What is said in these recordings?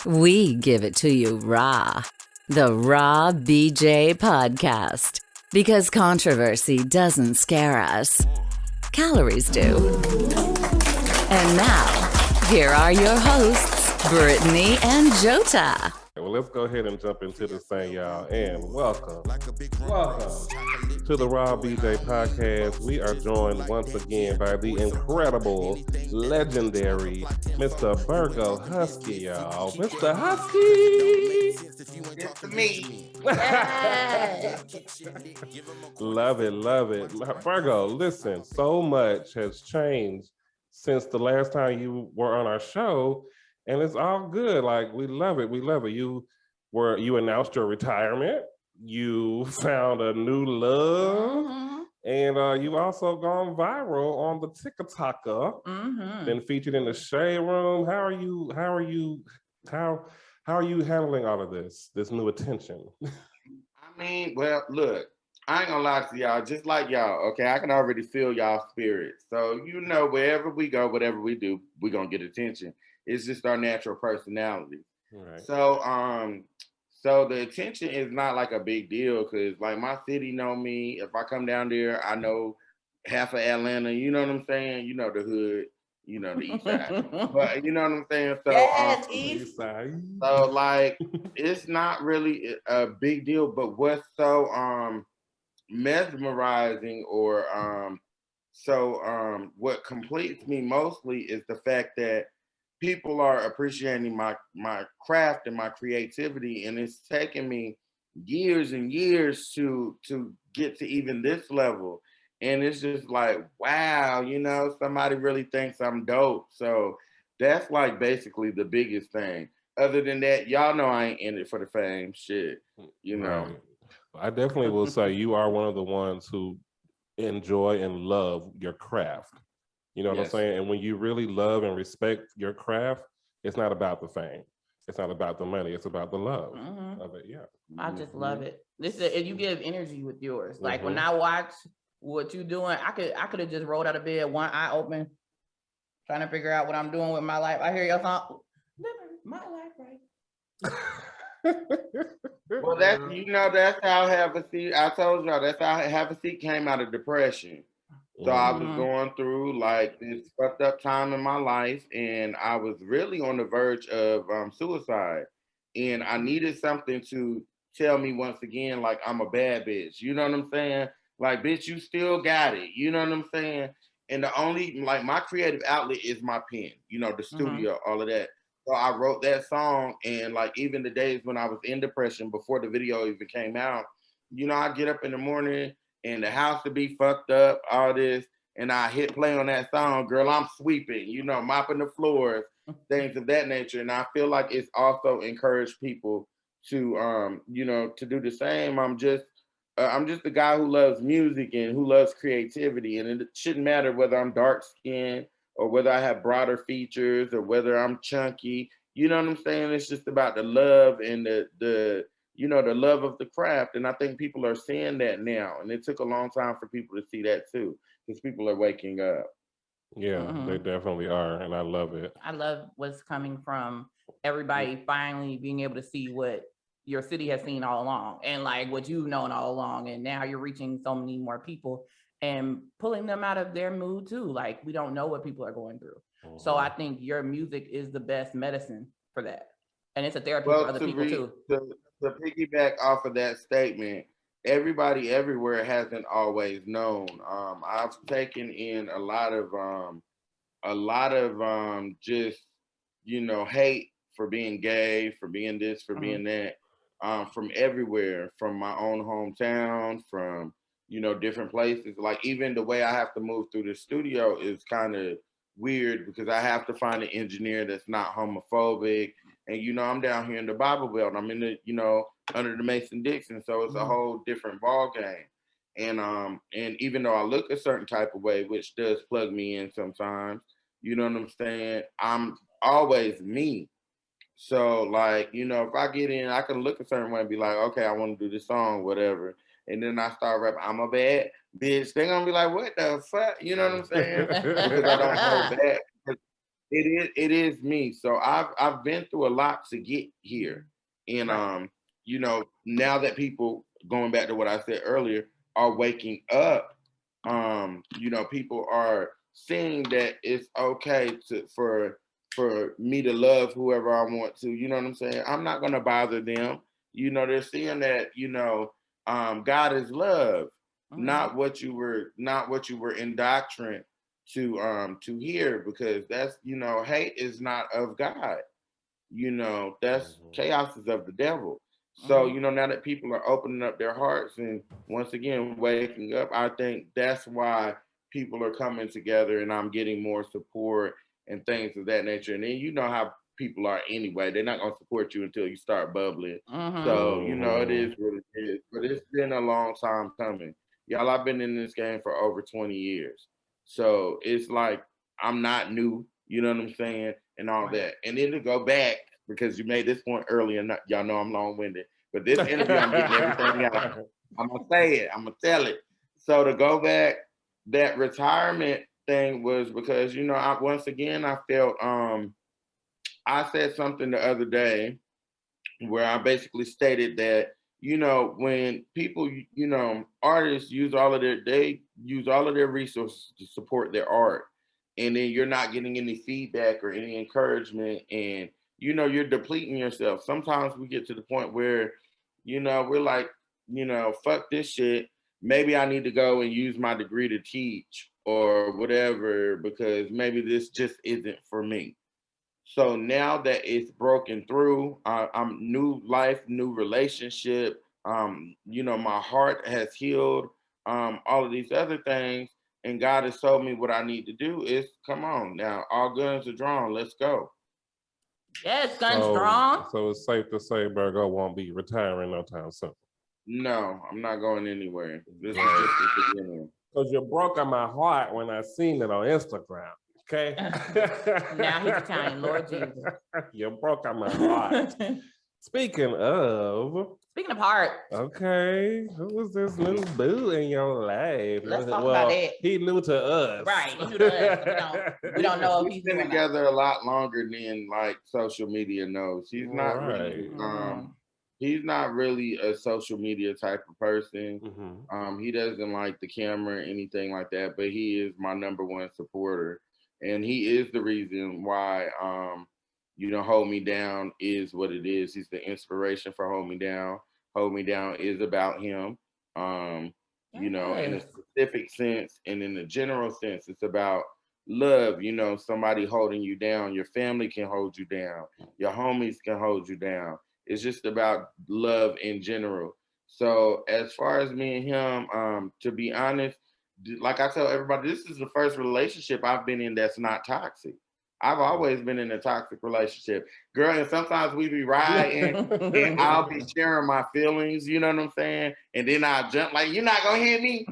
We give it to you raw. The Raw BJ Podcast. Because controversy doesn't scare us. Calories do. And now, here are your hosts, Brittany and Jota. Well, let's go ahead and jump into this thing, y'all, and welcome to the Raw BJ Podcast. We are joined once again by the incredible, legendary Mr. BERGO HUSKY, y'all. Mr. Husky! It's me. Love it, love it. BERGO, listen, so much has changed since the last time you were on our show. And it's all good. Like, we love it. We love it. You announced your retirement. You found a new love. And you've also gone viral on the TikToker. Been featured in the Shade Room. How are you handling all of this new attention? I mean, well, look, I ain't gonna lie to y'all, just like y'all, okay? I can already feel y'all spirit. So, wherever we go, whatever we do, we're gonna get attention. It's just our natural personality. Right. So the attention is not like a big deal because like my city know me. If I come down there, I know half of Atlanta. You know what I'm saying? You know the hood. You know the east side. But you know what I'm saying? So yes, east side. So like it's not really a big deal. But what's so mesmerizing or what completes me mostly is the fact that people are appreciating my craft and my creativity, and it's taken me years and years to get to even this level. And it's just like, wow, somebody really thinks I'm dope. So that's like basically the biggest thing. Other than that, y'all know I ain't in it for the fame shit, Right. I definitely will say you are one of the ones who enjoy and love your craft. You know what I'm saying? And when you really love and respect your craft, it's not about the fame. It's not about the money. It's about the love of it. Yeah. I just love it. And you give energy with yours. Like when I watch what you doing, I could have just rolled out of bed, one eye open, trying to figure out what I'm doing with my life. I hear your song, living my life right. Well, that's how Have a Seat. I told y'all that's how Have a Seat came out of depression. So I was going through like this fucked up time in my life, and I was really on the verge of suicide. And I needed something to tell me once again, like I'm a bad bitch. You know what I'm saying? Like, bitch, you still got it. You know what I'm saying? And the only like my creative outlet is my pen. The studio, all of that. So I wrote that song, and like even the days when I was in depression before the video even came out, I get up in the morning and the house to be fucked up, all this, and I hit play on that song, girl, I'm sweeping, mopping the floors, things of that nature. And I feel like it's also encouraged people to, to do the same. I'm just a guy who loves music and who loves creativity, and it shouldn't matter whether I'm dark skinned or whether I have broader features or whether I'm chunky. You know what I'm saying? It's just about the love and the love of the craft. And I think people are seeing that now. And it took a long time for people to see that too, because people are waking up. Yeah, they definitely are. And I love it. I love what's coming from everybody finally being able to see what your city has seen all along and like what you've known all along. And now you're reaching so many more people and pulling them out of their mood too. Like we don't know what people are going through. So I think your music is the best medicine for that. And it's a therapy for other people too. To piggyback off of that statement, everybody everywhere hasn't always known. I've taken in a lot of just hate for being gay, for being this, for being that, from everywhere, from my own hometown, from different places. Like even the way I have to move through the studio is kind of weird because I have to find an engineer that's not homophobic. And I'm down here in the Bible Belt. I'm in the under the Mason-Dixon, so it's a whole different ball game. And even though I look a certain type of way, which does plug me in sometimes, you know what I'm saying? I'm always me. So like, if I get in, I can look a certain way and be like, okay, I want to do this song, whatever. And then I start rapping, I'm a bad bitch. They're gonna be like, what the fuck? You know what I'm saying? Because I don't hold back. It is me. So I've been through a lot to get here. And you know, now that people, going back to what I said earlier, are waking up, you know, people are seeing that it's okay for me to love whoever I want to. You know what I'm saying? I'm not gonna bother them. You know, they're seeing that, you know, God is love, not what you were indoctrined to hear, because that's, you know, hate is not of God. You know, that's chaos is of the devil. So, you know, now that people are opening up their hearts and once again waking up, I think that's why people are coming together and I'm getting more support and things of that nature. And then you know how people are anyway. They're not gonna support you until you start bubbling. So, you know, it is what it is. But it's been a long time coming. Y'all, I've been in this game for over 20 years. So it's like I'm not new, you know what I'm saying? And all that. And then to go back, because you made this point earlier, y'all know I'm long-winded, but this interview, I'm getting everything out. I'm gonna say it, I'm gonna tell it. So to go back, that retirement thing was because, you know, once again, I felt, I said something the other day where I basically stated that, you know, when people, you know, artists they use all of their resources to support their art, and then you're not getting any feedback or any encouragement, and you know, you're depleting yourself. Sometimes we get to the point where, you know, we're like, you know, fuck this shit. Maybe I need to go and use my degree to teach or whatever, because maybe this just isn't for me. So now that it's broken through, I'm new life, new relationship. You know, my heart has healed. All of these other things, and God has told me what I need to do is come on now. All guns are drawn. Let's go. Yes, guns drawn. So it's safe to say Virgo won't be retiring no time soon. No, I'm not going anywhere. This is just the beginning. Because you broke my heart when I seen it on Instagram. Okay. Now he's Italian, Lord Jesus. You broke my heart. Speaking of heart. Okay. Who was this new boo in your life? Let's talk about it. He new to us. Right. He new to us. We don't know if he's been together a lot longer than like social media knows. He's not really he's not really a social media type of person. He doesn't like the camera or anything like that, but he is my number one supporter. And he is the reason why, you know, Hold Me Down is what it is. He's the inspiration for Hold Me Down. Hold Me Down is about him, you know, in a specific sense. And in a general sense, it's about love, you know, somebody holding you down. Your family can hold you down. Your homies can hold you down. It's just about love in general. So as far as me and him, to be honest, like I tell everybody, this is the first relationship I've been in that's not toxic. I've always been in a toxic relationship, girl. And sometimes we be riding and I'll be sharing my feelings, you know what I'm saying? And then I'll jump like, you're not gonna hit me?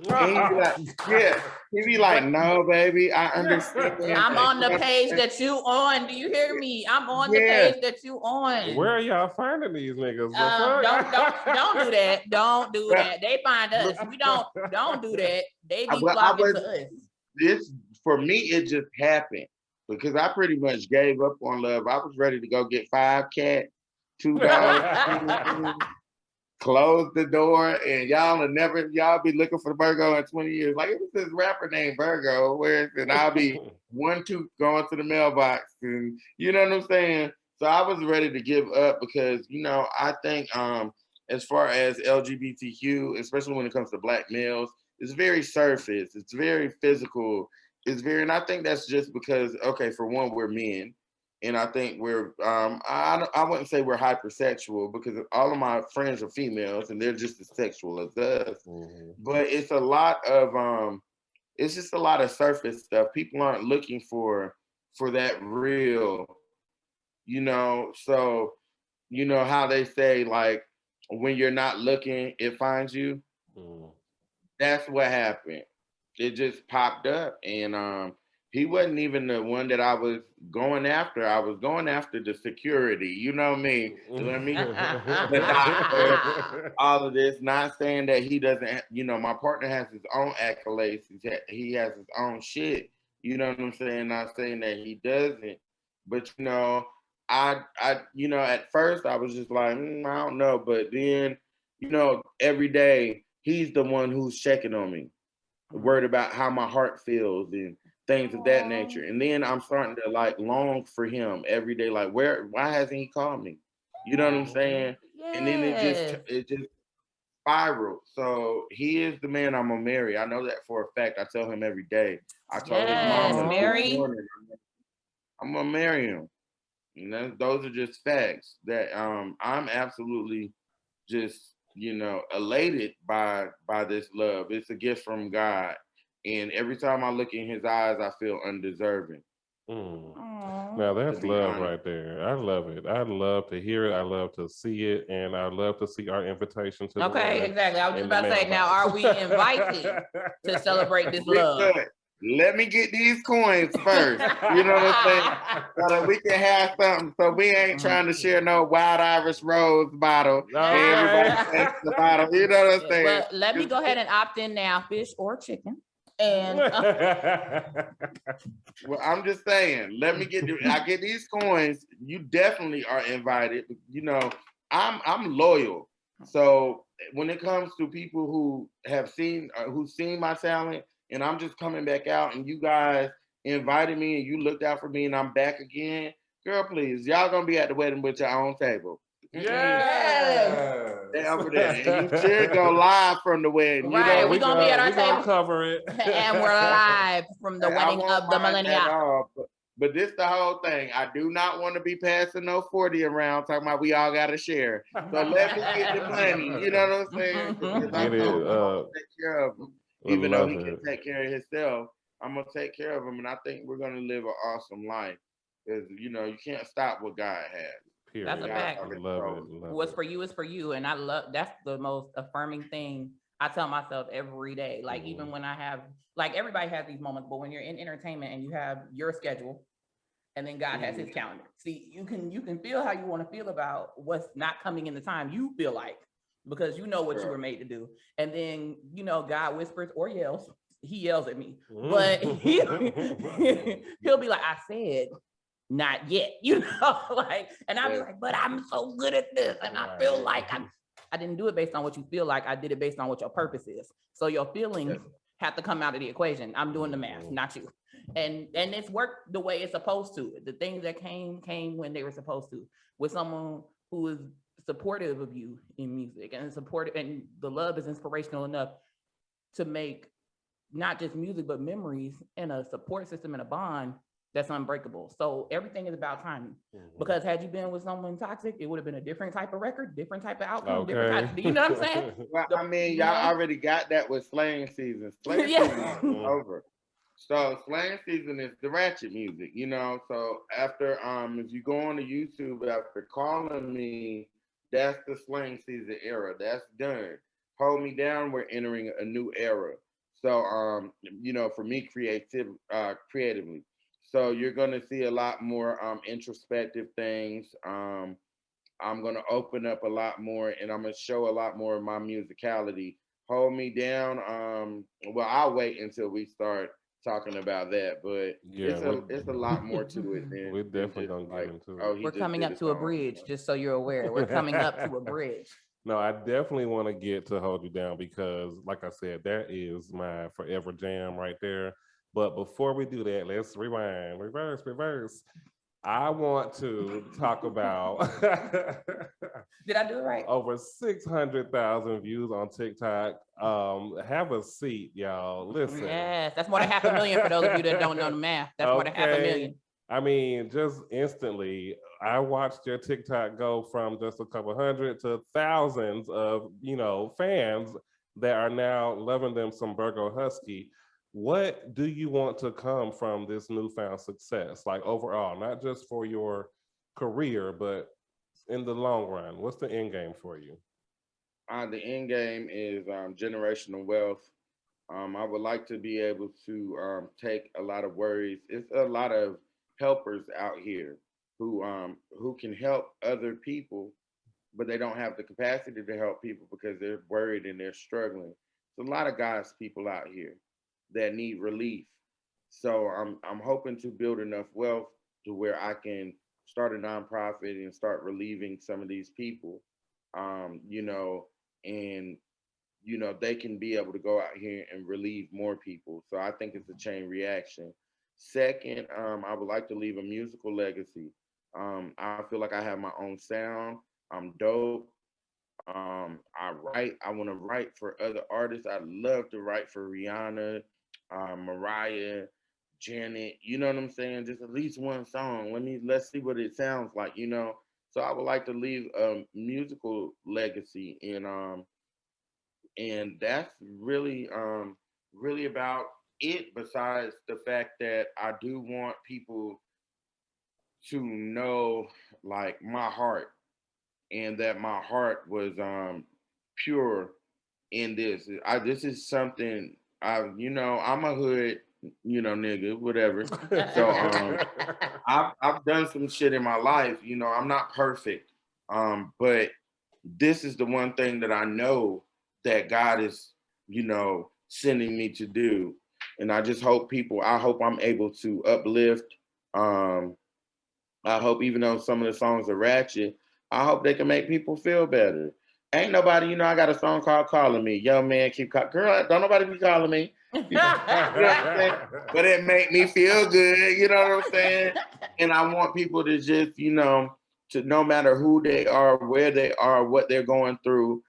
And he be like, yeah. He be like, no, baby, I understand. I'm on the page that you on. Do you hear me? I'm on the page that you on. Where are y'all finding these niggas? Don't do that. Don't do that. They find us. We don't do that. They be flocking to us. This, for me, it just happened. Because I pretty much gave up on love. I was ready to go get 5 cats, 2 dogs, close the door, and y'all be looking for the BERGO in 20 years. Like, it was this rapper named BERGO, and I'll be 1 tooth going to the mailbox, and you know what I'm saying? So I was ready to give up because, you know, I think as far as LGBTQ, especially when it comes to Black males, it's very surface, it's very physical. And I think that's just because, okay, for one, we're men. And I think we're, I wouldn't say we're hypersexual because all of my friends are females and they're just as sexual as us. But it's it's just a lot of surface stuff. People aren't looking for that real, you know. So, you know how they say, like, when you're not looking, it finds you. That's what happened. It just popped up, and he wasn't even the one that I was going after. I was going after the security, you know me. The doctor, all of this. Not saying that he doesn't. You know, my partner has his own accolades. He has his own shit, You know what I'm saying? Not saying that he doesn't, but at first I was just like, I don't know, but then, every day he's the one who's checking on me, worried about how my heart feels and things of that nature. And then I'm starting to like long for him every day. Like, why hasn't he called me? You know what I'm saying? Yes. And then it just spiraled. So he is the man I'm gonna marry. I know that for a fact. I tell him every day. I told his mama this morning, I'm gonna marry him. And those are just facts that I'm absolutely just elated by this love. It's a gift from God, and every time I look in his eyes, I feel undeserving. Now that's love right there. I love it. I love to hear it. I love to see it, and I love to see our invitation to the okay, wedding. exactly. I was just about to say, now are we invited to celebrate this love? Let me get these coins first. You know what I'm saying? So that we can have something. So we ain't trying to share no Wild Irish Rose bottle. Everybody takes the bottle. You know what I'm saying? But let me go ahead and opt in now, fish or chicken. And well, I'm just saying, I get these coins. You definitely are invited. I'm loyal. So when it comes to people who have seen my talent, and I'm just coming back out, and you guys invited me, and you looked out for me, and I'm back again, girl, please, y'all gonna be at the wedding with your own table. Yes. Over there. And you should go live from the wedding. Right, we're gonna be at our table. Gonna cover it. And we're live from the wedding of the millennium. But this the whole thing. I do not want to be passing no 40 around talking about we all gotta share. So let me get the money. You know what I'm saying? Because I'm gonna take care of him. Even though he can take care of himself, I'm gonna take care of him, and I think we're gonna live an awesome life. Because you can't stop what God has. Period. That's a fact. Love What's for you is for you, and I love that's the most affirming thing I tell myself every day. Like even when I have, like everybody has these moments, but when you're in entertainment and you have your schedule, and then God has His calendar. See, you can feel how you want to feel about what's not coming in the time you feel like, because you know what you were made to do, and then God whispers or yells. He yells at me, but he'll be like, "I said." Not yet, and I'll be like, but I'm so good at this, and I feel like I didn't do it based on what you feel like. I did it based on what your purpose is. So your feelings have to come out of the equation. I'm doing the math, not you. And it's worked the way it's supposed to. The things that came when they were supposed to, with someone who is supportive of you in music and supportive, and the love is inspirational enough to make not just music but memories and a support system and a bond that's unbreakable. So everything is about timing. Because had you been with someone toxic, it would have been a different type of record, different type of outcome, different type. You know what I'm saying? Well, I mean, y'all already got that with Slaying Season. Slaying Season is over. So Slaying Season is the ratchet music, So after if you go on to YouTube after Calling Me, that's the Slaying Season era. That's done. Hold Me Down, we're entering a new era. So for me creatively. So you're going to see a lot more introspective things. I'm going to open up a lot more, and I'm going to show a lot more of my musicality. Hold Me Down. Well, I'll wait until we start talking about that, but it's a lot more to it than we're definitely going to get into it. We're coming up to a bridge, just so you're aware. We're coming up to a bridge. No, I definitely want to get to Hold You Down because, like I said, that is my forever jam right there. But before we do that, let's rewind, reverse. I want to talk about Did I do it right? Over 600,000 views on TikTok. Have a seat, y'all. Listen. Yes, that's more than 500,000 for those of you that don't know the math. That's more than 500,000. I mean, just instantly, I watched your TikTok go from just a couple hundred to thousands of, fans that are now loving them some BERGO Husky. What do you want to come from this newfound success? Like overall, not just for your career, but in the long run, what's the end game for you? The end game is generational wealth. I would like to be able to take a lot of worries. It's a lot of helpers out here who can help other people, but they don't have the capacity to help people because they're worried and they're struggling. There's a lot of God's people out here that need relief. So I'm hoping to build enough wealth to where I can start a nonprofit and start relieving some of these people, you know, and they can be able to go out here and relieve more people. So I think it's a chain reaction. Second, I would like to leave a musical legacy. I feel like I have my own sound. I'm dope. I write. I want to write for other artists. I love to write for Rihanna, Mariah, Janet. You know what I'm saying? Just at least one song. Let's see what it sounds like. So I would like to leave a musical legacy, and that's really about it. Besides the fact that I do want people to know like my heart, and that my heart was pure in this. This is something I'm a hood, nigga, whatever. So I've done some shit in my life. I'm not perfect. But this is the one thing that I know that God is, sending me to do. And I just hope I hope I'm able to uplift. I hope, even though some of the songs are ratchet, I hope they can make people feel better. Ain't nobody, I got a song called Calling Me. Young man keep calling. Girl, don't nobody be calling me. You know what I'm saying? But it make me feel good. You know what I'm saying? And I want people to just, to no matter who they are, where they are, what they're going through,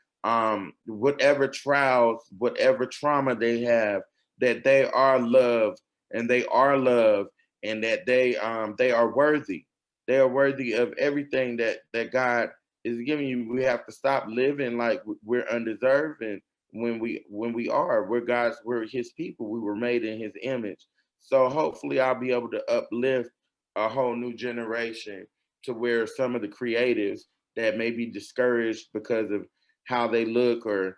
whatever trials, whatever trauma they have, that they are loved, and they are loved, and that they are worthy. They are worthy of everything that God is giving you. We have to stop living like we're undeserved, and when we're His people. We were made in His image. So hopefully I'll be able to uplift a whole new generation, to where some of the creatives that may be discouraged because of how they look, or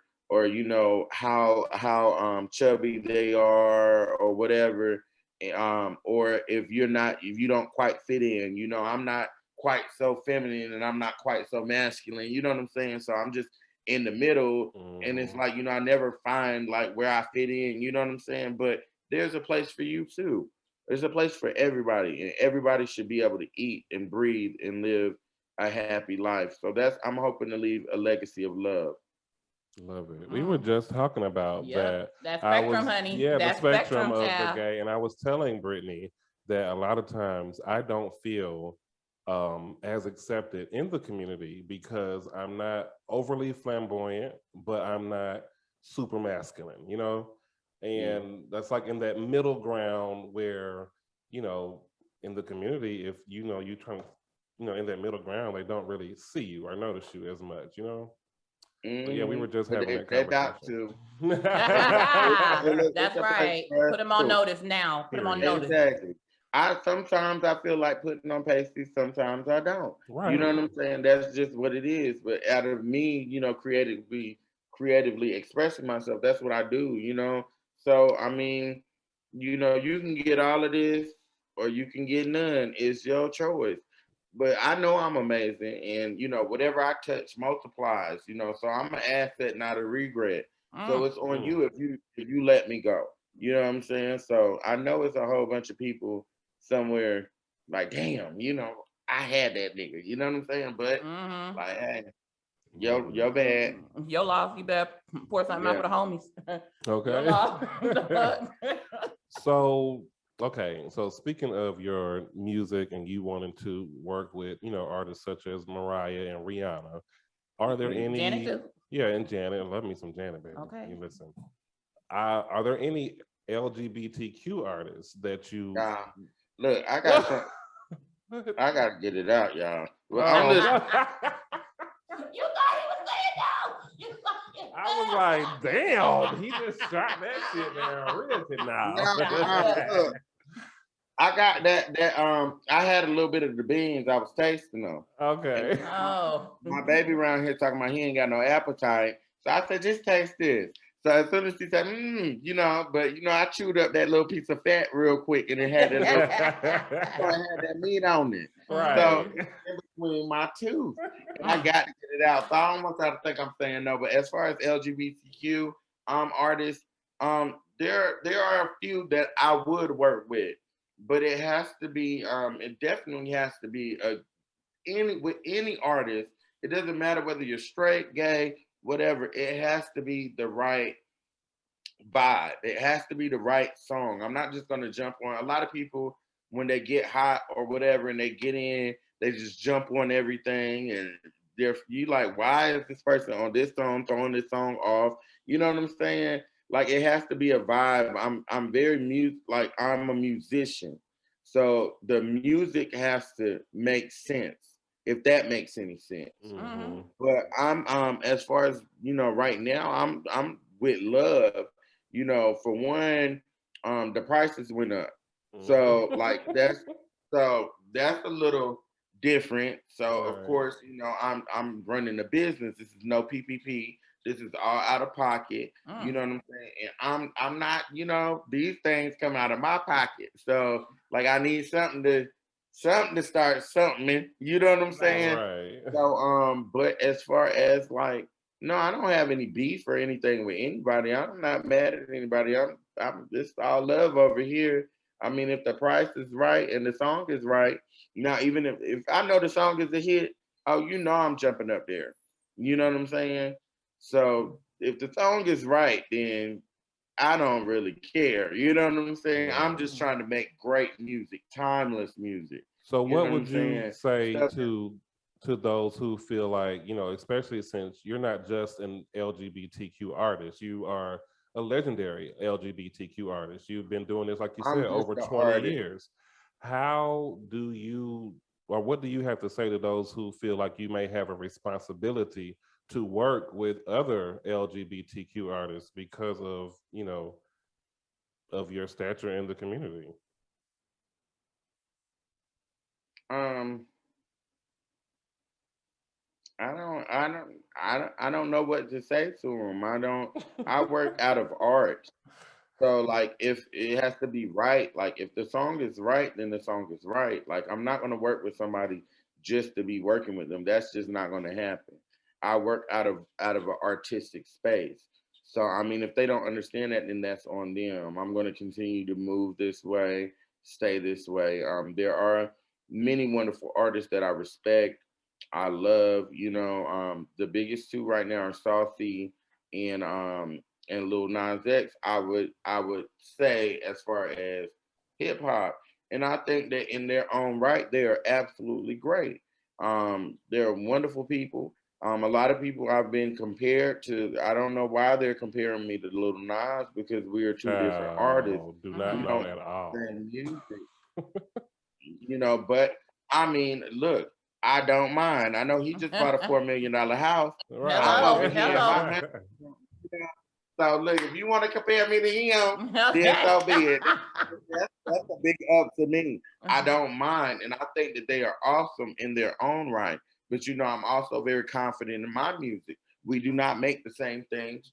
how chubby they are, or whatever, or if you don't quite fit in. I'm not quite so feminine, and I'm not quite so masculine. You know what I'm saying? So I'm just in the middle, and it's like, I never find like where I fit in. You know what I'm saying? But there's a place for you too. There's a place for everybody, and everybody should be able to eat and breathe and live a happy life. So I'm hoping to leave a legacy of love. Love it. We were just talking about that. That spectrum, honey. Yeah, that the spectrum of child. the gay. And I was telling Brittany that a lot of times I don't feel as accepted in the community, because I'm not overly flamboyant, but I'm not super masculine, And that's like in that middle ground where, in the community, if you turn, in that middle ground, they don't really see you or notice you as much, But yeah, we were just having that conversation. That's right. Put them on notice now. Put them on notice. Exactly. Sometimes I feel like putting on pasties. Sometimes I don't. Right. You know what I'm saying? That's just what it is. But out of me, creatively expressing myself, that's what I do. So I mean, you can get all of this, or you can get none. It's your choice. But I know I'm amazing, and whatever I touch multiplies. So I'm an asset, not a regret. So it's on you if you let me go. You know what I'm saying? So I know it's a whole bunch of people somewhere like, damn, I had that nigga. You know what I'm saying? But like, hey, yo bad. Yo lost. You better pour something out for the homies. Okay. So speaking of your music and you wanting to work with, artists such as Mariah and Rihanna, are there any? Janet too. Yeah, and Janet. Love me some Janet, baby. Okay. You listen. Are there any LGBTQ artists that you? Look, I got some. I gotta get it out, y'all. Well, You thought he was saying no. I was like, damn, he just shot that shit down real quick now. Look, I got that I had a little bit of the beans. I was tasting them. Okay. My baby around here talking about he ain't got no appetite. So I said, just taste this. So as soon as she said, but I chewed up that little piece of fat real quick, and it had that meat on it. Right. So in between my teeth, and I got to get it out. So I almost got to think I'm saying no. But as far as LGBTQ artists, There are a few that I would work with, but it has to be it definitely has to be with any artist. It doesn't matter whether you're straight, gay, whatever. It has to be the right vibe. It has to be the right song. I'm not just gonna jump on. A lot of people when they get hot or whatever and they get in, they just jump on everything and you like, why is this person on this song throwing this song off? You know what I'm saying? Like it has to be a vibe. I'm very like I'm a musician. So the music has to make sense, if that makes any sense. Mm-hmm. But I'm as far as right now, I'm with love. For one, the prices went up. So like that's a little different. So of course, I'm running a business. This is no PPP. This is all out of pocket. You know what I'm saying? And I'm not, these things come out of my pocket. So like I need something to start something. You know what I'm saying? Right. So but as far as like, no, I don't have any beef or anything with anybody. I'm not mad at anybody. I'm just all love over here. I mean, if the price is right and the song is right, now even if I know the song is a hit, oh, I'm jumping up there. You know what I'm saying? So if the song is right, then I don't really care. You know what I'm saying? I'm just trying to make great music, timeless music. So You know what what I'm would you saying? say Stuff to those who feel like, especially since you're not just an LGBTQ artist, you are a legendary LGBTQ artist. You've been doing this, like you I'm said, just over an 20 artist. years. How do you, or what do you have to say to those who feel like you may have a responsibility to work with other LGBTQ artists because of, of your stature in the community? Um, I don't know what to say to them. I work out of art. So like if it has to be right, like if the song is right, then the song is right. Like I'm not gonna work with somebody just to be working with them. That's just not gonna happen. I work out of an artistic space. So I mean if they don't understand that, then that's on them. I'm gonna continue to move this way, stay this way. There are many wonderful artists that I respect. I love, the biggest two right now are Saucy and Lil Nas X. I would say as far as hip hop, and I think that in their own right, they are absolutely great. They're wonderful people. A lot of people I've been compared to. I don't know why they're comparing me to Lil Nas because we are two different artists. Child, do not We know don't at all. understand music, But I mean, look, I don't mind. I know he just bought a $4 million house. I'm over here in my Right. man. So look, if you want to compare me to him, then Okay. so be it. That's a big up to me. I don't mind, and I think that they are awesome in their own right. But I'm also very confident in my music. We do not make the same things.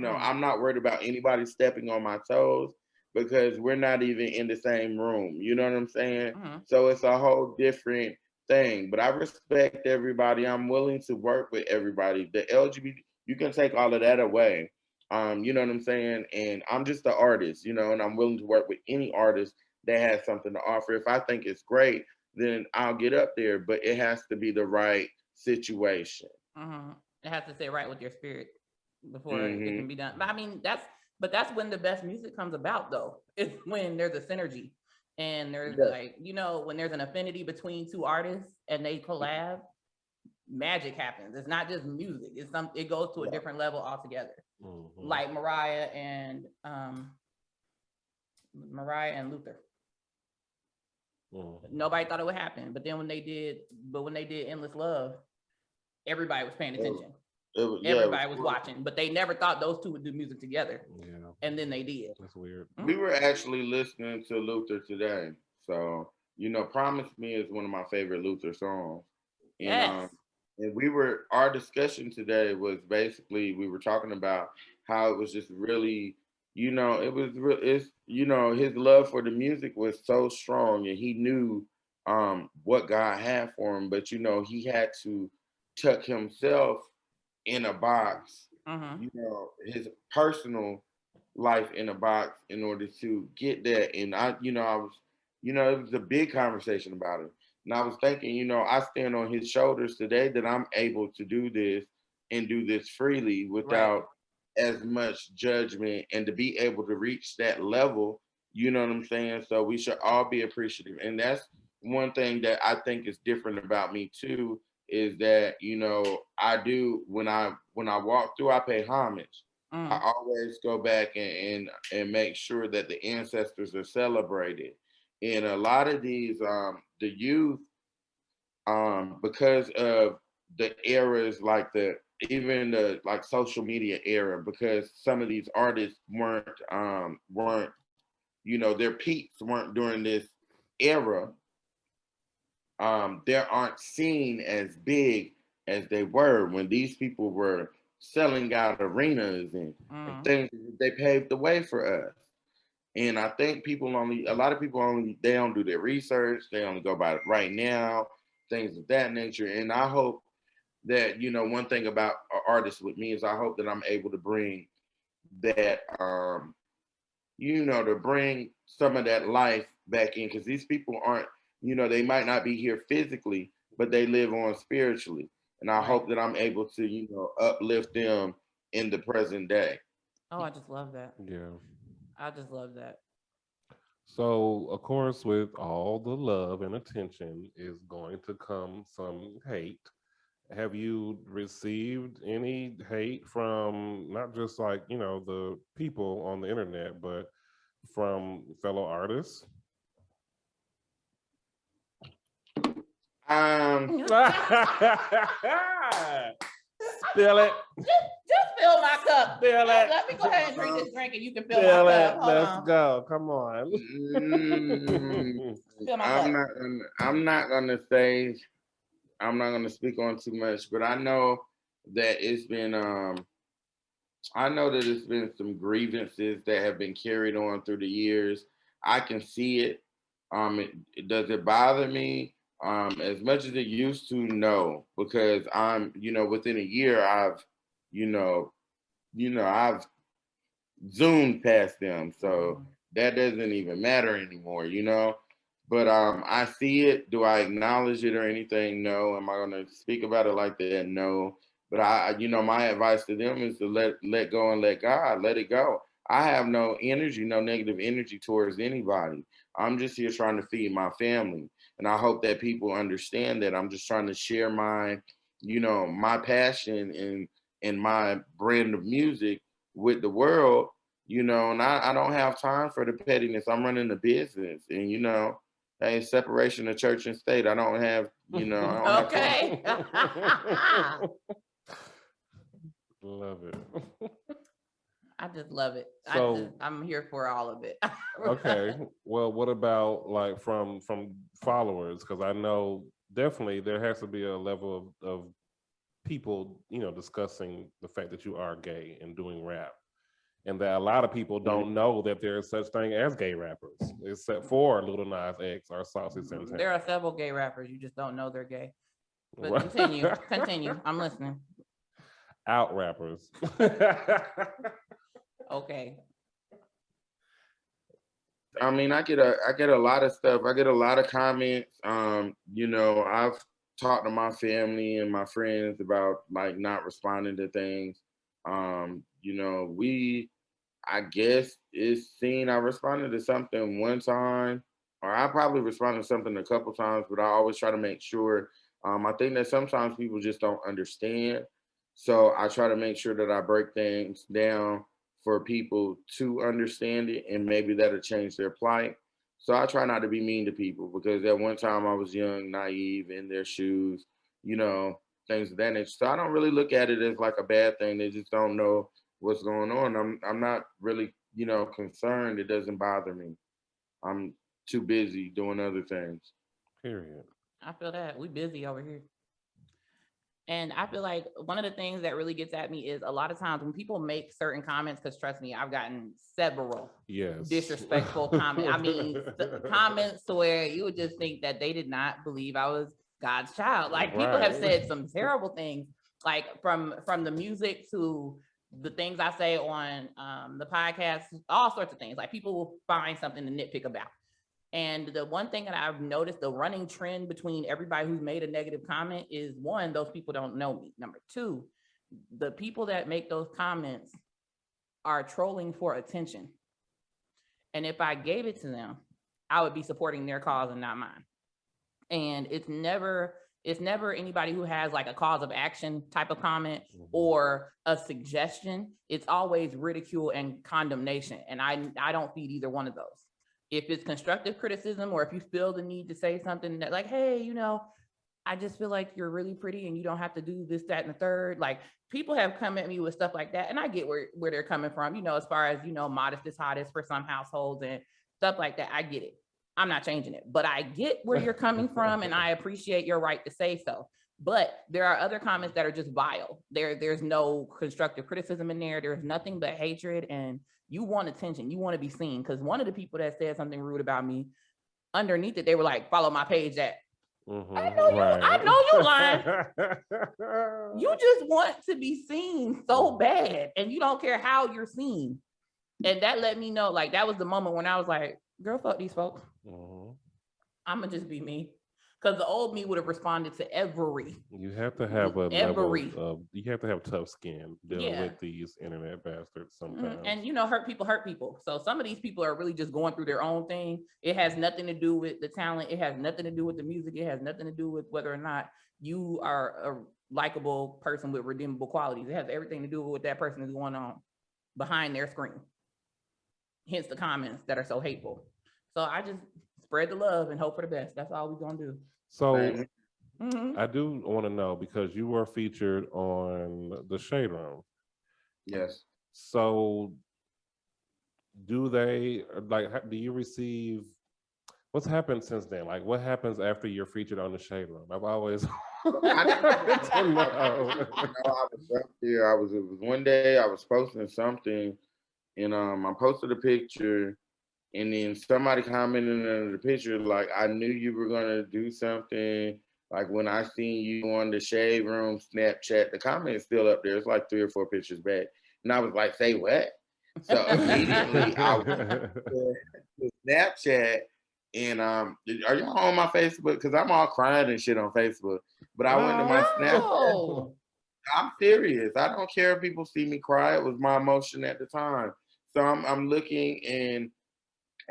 I'm not worried about anybody stepping on my toes because we're not even in the same room. You know what I'm saying? So it's a whole different thing. But I respect everybody. I'm willing to work with everybody. The LGBT, you can take all of that away. You know what I'm saying? And I'm just an artist, and I'm willing to work with any artist that has something to offer. If I think it's great, then I'll get up there, but it has to be the right situation. It has to sit right with your spirit before it Mm-hmm. can be done. But I mean, that's when the best music comes about, though. It's when there's a synergy and there's like, when there's an affinity between two artists and they collab, magic happens. It's not just music. It goes to a different level altogether. Like Mariah and Luther. Nobody thought it would happen, but when they did Endless Love, everybody was paying attention. Everybody was watching, but they never thought those two would do music together. Yeah. And then they did. That's weird. We were actually listening to Luther today. So, Promise Me is one of my favorite Luther songs. And yes. And our discussion today was basically, we were talking about how it was just really, his love for the music was so strong and he knew what God had for him, but he had to tuck himself in a box, his personal life in a box in order to get that. And I was, it was a big conversation about it. And I was thinking, I stand on his shoulders today that I'm able to do this and do this freely without as much judgment, and to be able to reach that level, you know what I'm saying? So we should all be appreciative. And that's one thing that I think is different about me too, is that, I do when I walk through, I pay homage. I always go back and make sure that the ancestors are celebrated. And a lot of these the youth, because of the eras, like even the like social media era, because some of these artists weren't their peaks weren't during this era, they aren't seen as big as they were when these people were selling out arenas and things. They paved the way for us. And I think a lot of people only, they don't do their research. They only go by right now, things of that nature. And I hope that, one thing about artists with me is I hope that I'm able to bring that, to bring some of that life back in. Because these people aren't, they might not be here physically, but they live on spiritually. And I hope that I'm able to, uplift them in the present day. Oh, I just love that. Yeah. I just love that. So, of course, with all the love and attention is going to come some hate. Have you received any hate from not just like, the people on the internet, but from fellow artists? Spill it. Just fill my cup. Spill it. Let me go ahead and drink this drink, and you can fill my cup. Let's go. Come on. Fill my cup. I'm not gonna speak on too much, but I know that it's been some grievances that have been carried on through the years. I can see it. Does it bother me? As much as it used to, no, because I'm, within a year, I've zoomed past them. So that doesn't even matter anymore, But I see it. Do I acknowledge it or anything? No. Am I gonna speak about it like that? No. But my advice to them is to let go and let God, let it go. I have no energy, no negative energy towards anybody. I'm just here trying to feed my family. And I hope that people understand that I'm just trying to share my passion and my brand of music with the world, and I don't have time for the pettiness. I'm running a business, and hey, separation of church and state. I don't have, I don't okay. Have love it. I just love it. So, I'm here for all of it. Okay. Well, what about like from followers? Because I know definitely there has to be a level of people, discussing the fact that you are gay and doing rap. And that a lot of people don't know that there is such thing as gay rappers, except for Lil Nas X or Saucy Santana. There are several gay rappers. You just don't know they're gay. But continue. I'm listening. Out rappers. Okay. I mean, I get a lot of stuff. I get a lot of comments. I've talked to my family and my friends about like not responding to things. I guess it's seen. I responded to something one time, or I probably responded to something a couple times, but I always try to make sure. I think that sometimes people just don't understand. So I try to make sure that I break things down for people to understand it, and maybe that'll change their plight. So I try not to be mean to people, because at one time I was young, naive, in their shoes, things of that nature. So I don't really look at it as like a bad thing. They just don't know what's going on. I'm not really, concerned. It doesn't bother me. I'm too busy doing other things. Period. I feel that. We busy over here. And I feel like one of the things that really gets at me is a lot of times when people make certain comments, because trust me, I've gotten several disrespectful comments. I mean, comments to where you would just think that they did not believe I was God's child. Like people have said some terrible things, like from the music to the things I say on the podcast, all sorts of things. Like people will find something to nitpick about. And the one thing that I've noticed, the running trend between everybody who's made a negative comment is, one, those people don't know me. Number two, the people that make those comments are trolling for attention. And if I gave it to them, I would be supporting their cause and not mine. And it's never anybody who has like a cause of action type of comment or a suggestion. It's always ridicule and condemnation. And I don't feed either one of those. If it's constructive criticism, or if you feel the need to say something that like, hey, you know, I just feel like you're really pretty and you don't have to do this, that, and the third. Like people have come at me with stuff like that. And I get where they're coming from, you know, as far as, you know, modest is hottest for some households and stuff like that. I get it. I'm not changing it, but I get where you're coming from and I appreciate your right to say so. But there are other comments that are just vile. There's no constructive criticism in there. There's nothing but hatred, and you want attention. You want to be seen. Because one of the people that said something rude about me, underneath it, they were like, follow my page at. I know you lying. You just want to be seen so bad, and you don't care how you're seen. And that let me know, like, that was the moment when I was like, girl, fuck these folks. I'm gonna just be me. Because the old me would have responded to every. You have to have a level of, you have to have tough skin dealing with these internet bastards sometimes. And you know, hurt people. So some of these people are really just going through their own thing. It has nothing to do with the talent. It has nothing to do with the music. It has nothing to do with whether or not you are a likable person with redeemable qualities. It has everything to do with what that person is going on behind their screen. Hence the comments that are so hateful. So I just spread the love and hope for the best. That's all we're gonna do. So I do want to know, because you were featured on the Shade Room. Yes. So do you receive, what's happened since then? Like what happens after you're featured on the Shade Room? I've always wanted to know. I was up there. It was one day I was posting something, and I posted a picture. And then somebody commented under the picture, like, I knew you were going to do something. Like, when I seen you on the Shade Room Snapchat, the comment is still up there. It's like 3 or 4 pictures back. And I was like, say what? So immediately I went to Snapchat. And are y'all on my Facebook? Because I'm all crying and shit on Facebook. But I went to my Snapchat. I'm serious. I don't care if people see me cry. It was my emotion at the time. So I'm looking, and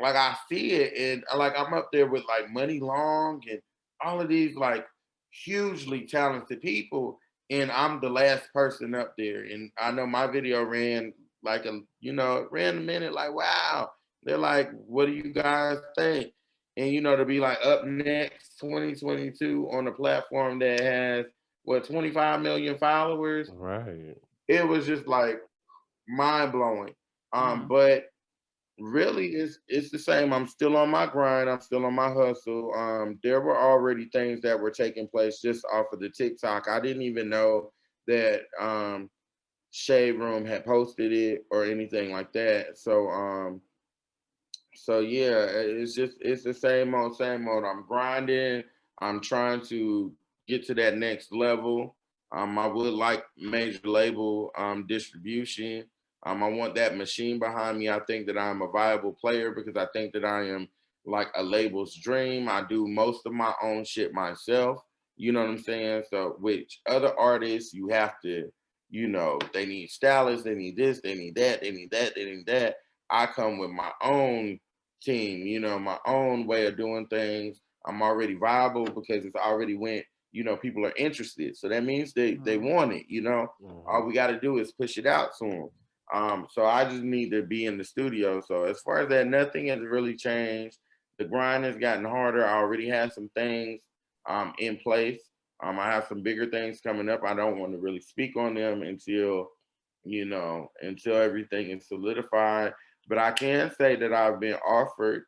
like I see it, and like I'm up there with like Money Long and all of these like hugely talented people, and I'm the last person up there. And I know my video ran like ran a minute. Like, wow. They're like, what do you guys think? And to be like up next 2022 on a platform that has 25 million followers. Right. It was just like mind blowing. But really, it's the same. I'm still on my grind. I'm still on my hustle. There were already things that were taking place just off of the TikTok. I didn't even know that Shade Room had posted it or anything like that. So yeah, it's the same old. I'm grinding. I'm trying to get to that next level. I would like major label distribution. I want that machine behind me. I think that I'm a viable player because I think that I am like a label's dream. I do most of my own shit myself. You know what I'm saying? So which other artists, you have to, they need stylists, they need this, they need that, they need that, they need that. I come with my own team, my own way of doing things. I'm already viable because it's already went, people are interested. So that means they want it, All we got to do is push it out to them. So I just need to be in the studio. So as far as that, nothing has really changed. The grind has gotten harder. I already have some things in place. I have some bigger things coming up. I don't want to really speak on them until everything is solidified. But I can say that I've been offered,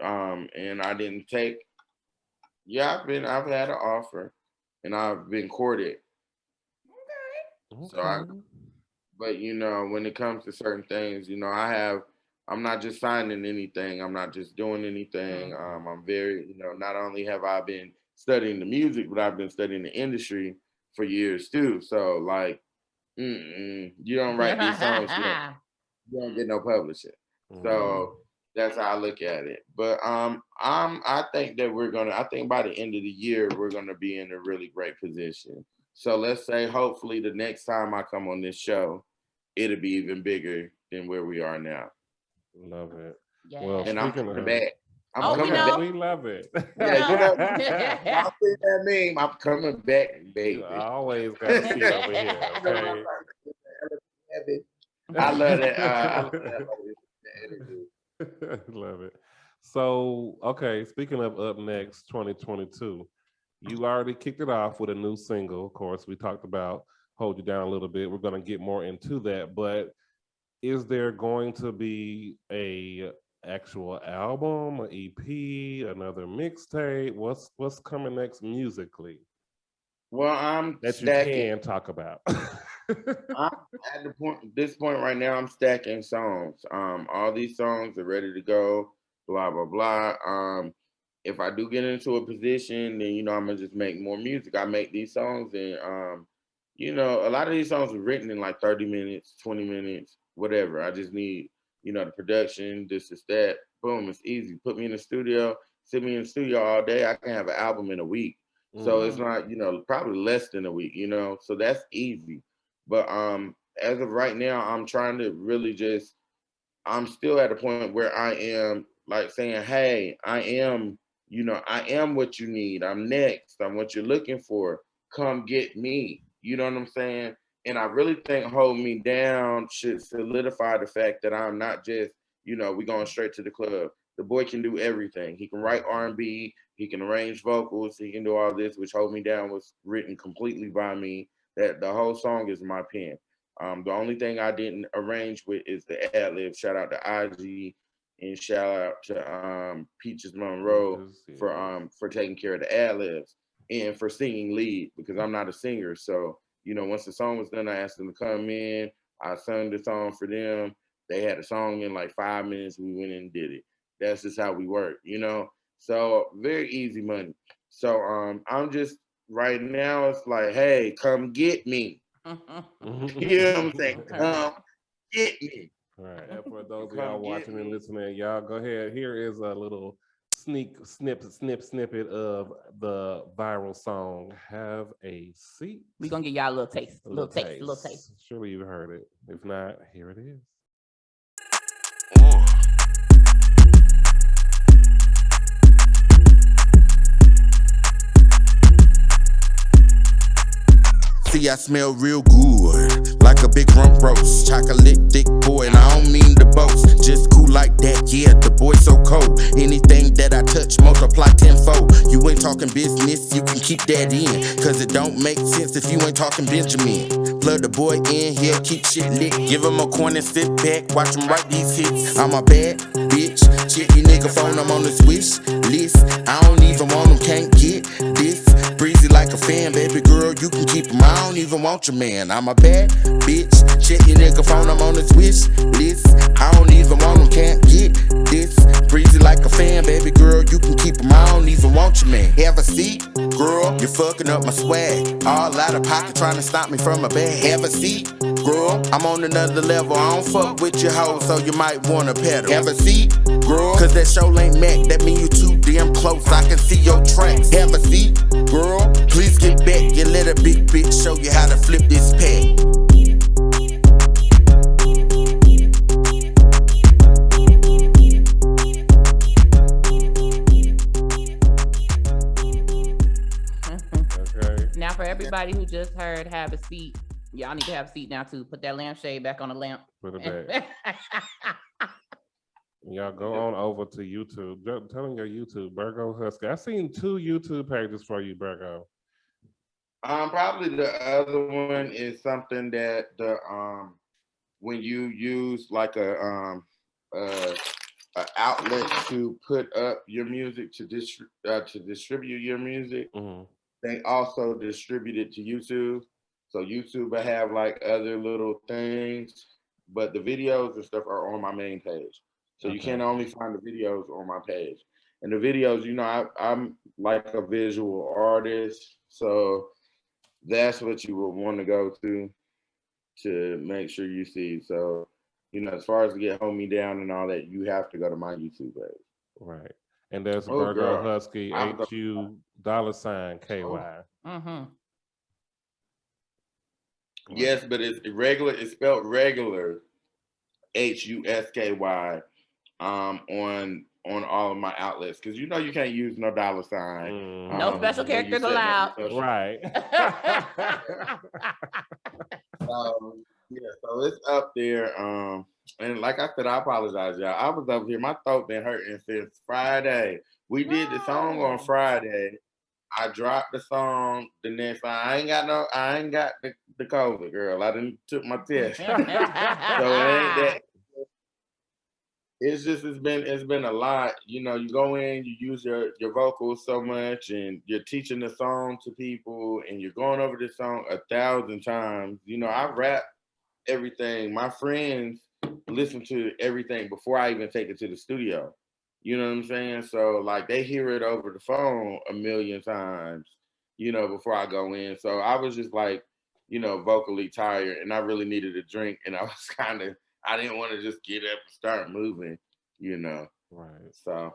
and I didn't take. Yeah, I've had an offer, and I've been courted. Okay. So but when it comes to certain things, I'm not just signing anything. I'm not just doing anything. I'm very, not only have I been studying the music, but I've been studying the industry for years too. So like, You don't write these songs, you don't get no publishing. So that's how I look at it. But I think that I think by the end of the year we're gonna be in a really great position. So let's say hopefully the next time I come on this show, it'll be even bigger than where we are now. Love it. Yeah. Well, And I'm coming back. I'm coming back. We love it. Y'all see that meme? I'm coming back, baby. You always got to see over here. Okay. I love that. I love it. So, okay, speaking of up next 2022, you already kicked it off with a new single. Of course, we talked about Hold You Down a little bit. We're going to get more into that, but is there going to be a actual album, an EP, another mixtape? What's coming next musically? Well, I'm that stacking. You can talk about. I'm at this point right now. I'm stacking songs. All these songs are ready to go. Blah blah blah. If I do get into a position, then I'm gonna just make more music. I make these songs, and a lot of these songs are written in like 30 minutes, 20 minutes, whatever. I just need the production. This is that. Boom, it's easy. Put me in the studio. Sit me in the studio all day. I can have an album in a week. So it's not, probably less than a week, so that's easy. But as of right now, I'm trying to really I'm still at a point where I am like saying, hey, I am what you need. I'm next. I'm what you're looking for. Come get me. You know what I'm saying? And I really think Hold Me Down should solidify the fact that I'm not just, we going straight to the club. The boy can do everything. He can write R&B. He can arrange vocals. He can do all this, which Hold Me Down was written completely by me. That the whole song is my pen. The only thing I didn't arrange with is the ad-lib. Shout out to IG and shout out to Peaches Monroe for taking care of the ad-libs and for singing lead, because I'm not a singer. So, once the song was done, I asked them to come in. I sung the song for them. They had a song in like 5 minutes. We went and did it. That's just how we work, So very easy money. So I'm just right now. It's like, hey, come get me. You know what I'm saying? Come get me. All right. And for those of y'all watching and listening, y'all go ahead. Here is a little snippet of the viral song "Have a Seat." We're gonna give y'all a little taste. Little taste. Surely you've heard it. If not, here it is. See, I smell real good, like a big rump roast. Chocolate thick boy, and I don't mean to boast. Just cool like that, yeah, the boy so cold. Anything that I touch, multiply tenfold. You ain't talking business, you can keep that in. Cause it don't make sense if you ain't talking Benjamin. Plug the boy in here, keep shit lit. Give him a coin and sit back, watch him write these hits. I'm a bad bitch, check your nigga phone, I'm on the wish list. I don't even want him, can't get this. Breezy like a fan, baby girl, you can keep him. I don't even want your man. I'm a bad bitch. Check your nigga phone, I'm on his wish list. I don't even want him, can't get this. Breezy like a fan, baby girl, you can keep him. I don't even want your man. Have a seat, girl, you're fucking up my swag. All out of pocket trying to stop me from a bag. Have a seat, girl, I'm on another level. I don't fuck with your hoe, so you might wanna pedal. Have a seat, girl, cause that show ain't Mac. That mean you too damn close, I can see your tracks. Have a seat, girl, please get back. You let a big bitch show you how to flip this pack. Okay. Now for everybody who just heard "Have a Seat," y'all need to have a seat now too. Put that lampshade back on the lamp. Put it back. Y'all go on over to YouTube. Tell them your YouTube, BERGO HUSKY. I've seen 2 YouTube pages for you, BERGO. Probably the other one is something that when you use like a outlet to put up your music to distribute your music, they also distribute it to YouTube. So YouTube will have like other little things, but the videos and stuff are on my main page. So you can only find the videos on my page. And the videos, I'm like a visual artist, so that's what you would want to go to. to make sure you see. So, as far as to get Hold Me Down and all that, you have to go to my YouTube page. Right. And that's Oh, BERGO girl. Husky, HU $KY. Mm-hmm. Yes, but it's regular. It's spelled regular, HUSKY, on all of my outlets, because you can't use no $. No special characters allowed. Right. So it's up there. And like I said, I apologize, y'all. I was over here. My throat been hurting since Friday. We did the song on Friday. I dropped the song the next time. I ain't got the COVID, girl. I didn't took my test. So it ain't that. It's been a lot. You go in, you use your vocals so much, and you're teaching the song to people, and you're going over this song 1,000 times. I rap everything. My friends listen to everything before I even take it to the studio. You know what I'm saying? So like they hear it over the phone 1,000,000 times, before I go in. So I was just like, vocally tired, and I really needed a drink, and I was I didn't want to just get up and start moving, Right. So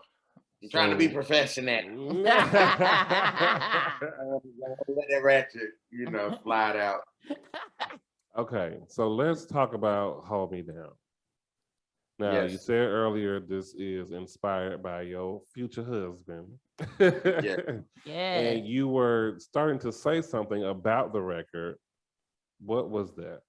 I'm trying to be professional. Let that ratchet, slide out. Okay, so let's talk about Hold Me Down. Now, You said earlier this is inspired by your future husband. Yeah. And you were starting to say something about the record. What was that?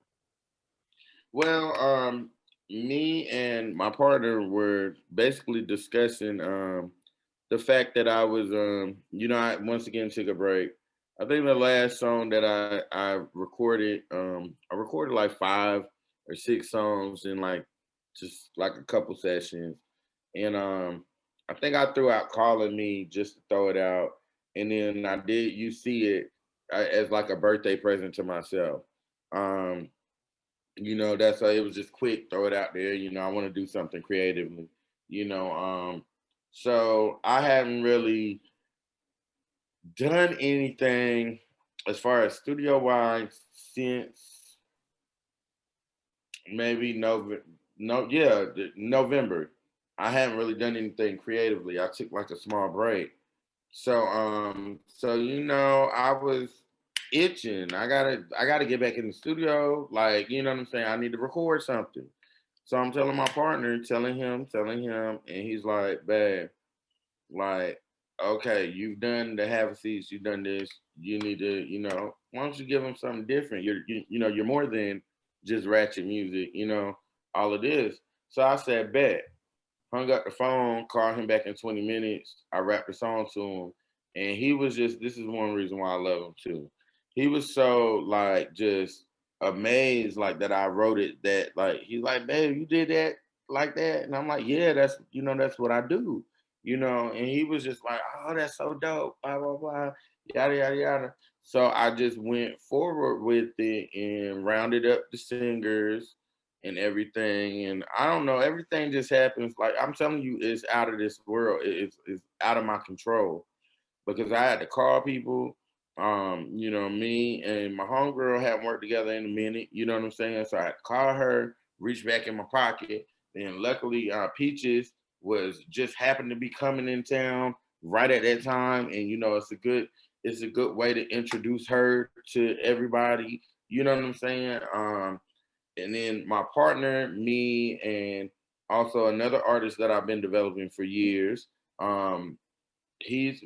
Well, me and my partner were basically discussing the fact that I was, I once again took a break. I think the last song that I recorded like 5 or 6 songs in just like a couple sessions. And I think I threw out Calling Me just to throw it out. And then I did You See It as like a birthday present to myself. That's why it was just quick, throw it out there. I want to do something creatively, so I haven't really done anything as far as studio wise since maybe November. I haven't really done anything creatively. I took like a small break. So I was itching. I gotta get back in the studio. Like, you know what I'm saying? I need to record something. So I'm telling my partner, telling him, and he's like, babe, like, okay, you've done the Have a Seats, you've done this. You need to, why don't you give him something different? You're more than just ratchet music, all of this. So I said, bet. Hung up the phone, called him back in 20 minutes. I rapped the song to him. And he was this is one reason why I love him too. He was so like just amazed like that I wrote it, that like he's like, babe, you did that like that? And I'm like, yeah, that's what I do. And he was just like, oh, that's so dope, blah, blah, blah, yada, yada, yada. So I just went forward with it and rounded up the singers and everything. And I don't know, everything just happens. Like I'm telling you, it's out of this world. It's out of my control, because I had to call people. Me and my homegirl hadn't worked together in a minute, you know what I'm saying? So I had to call her, reach back in my pocket. And luckily, Peaches was just happened to be coming in town right at that time. And it's a good way to introduce her to everybody. You know what I'm saying? And then my partner, me, and also another artist that I've been developing for years.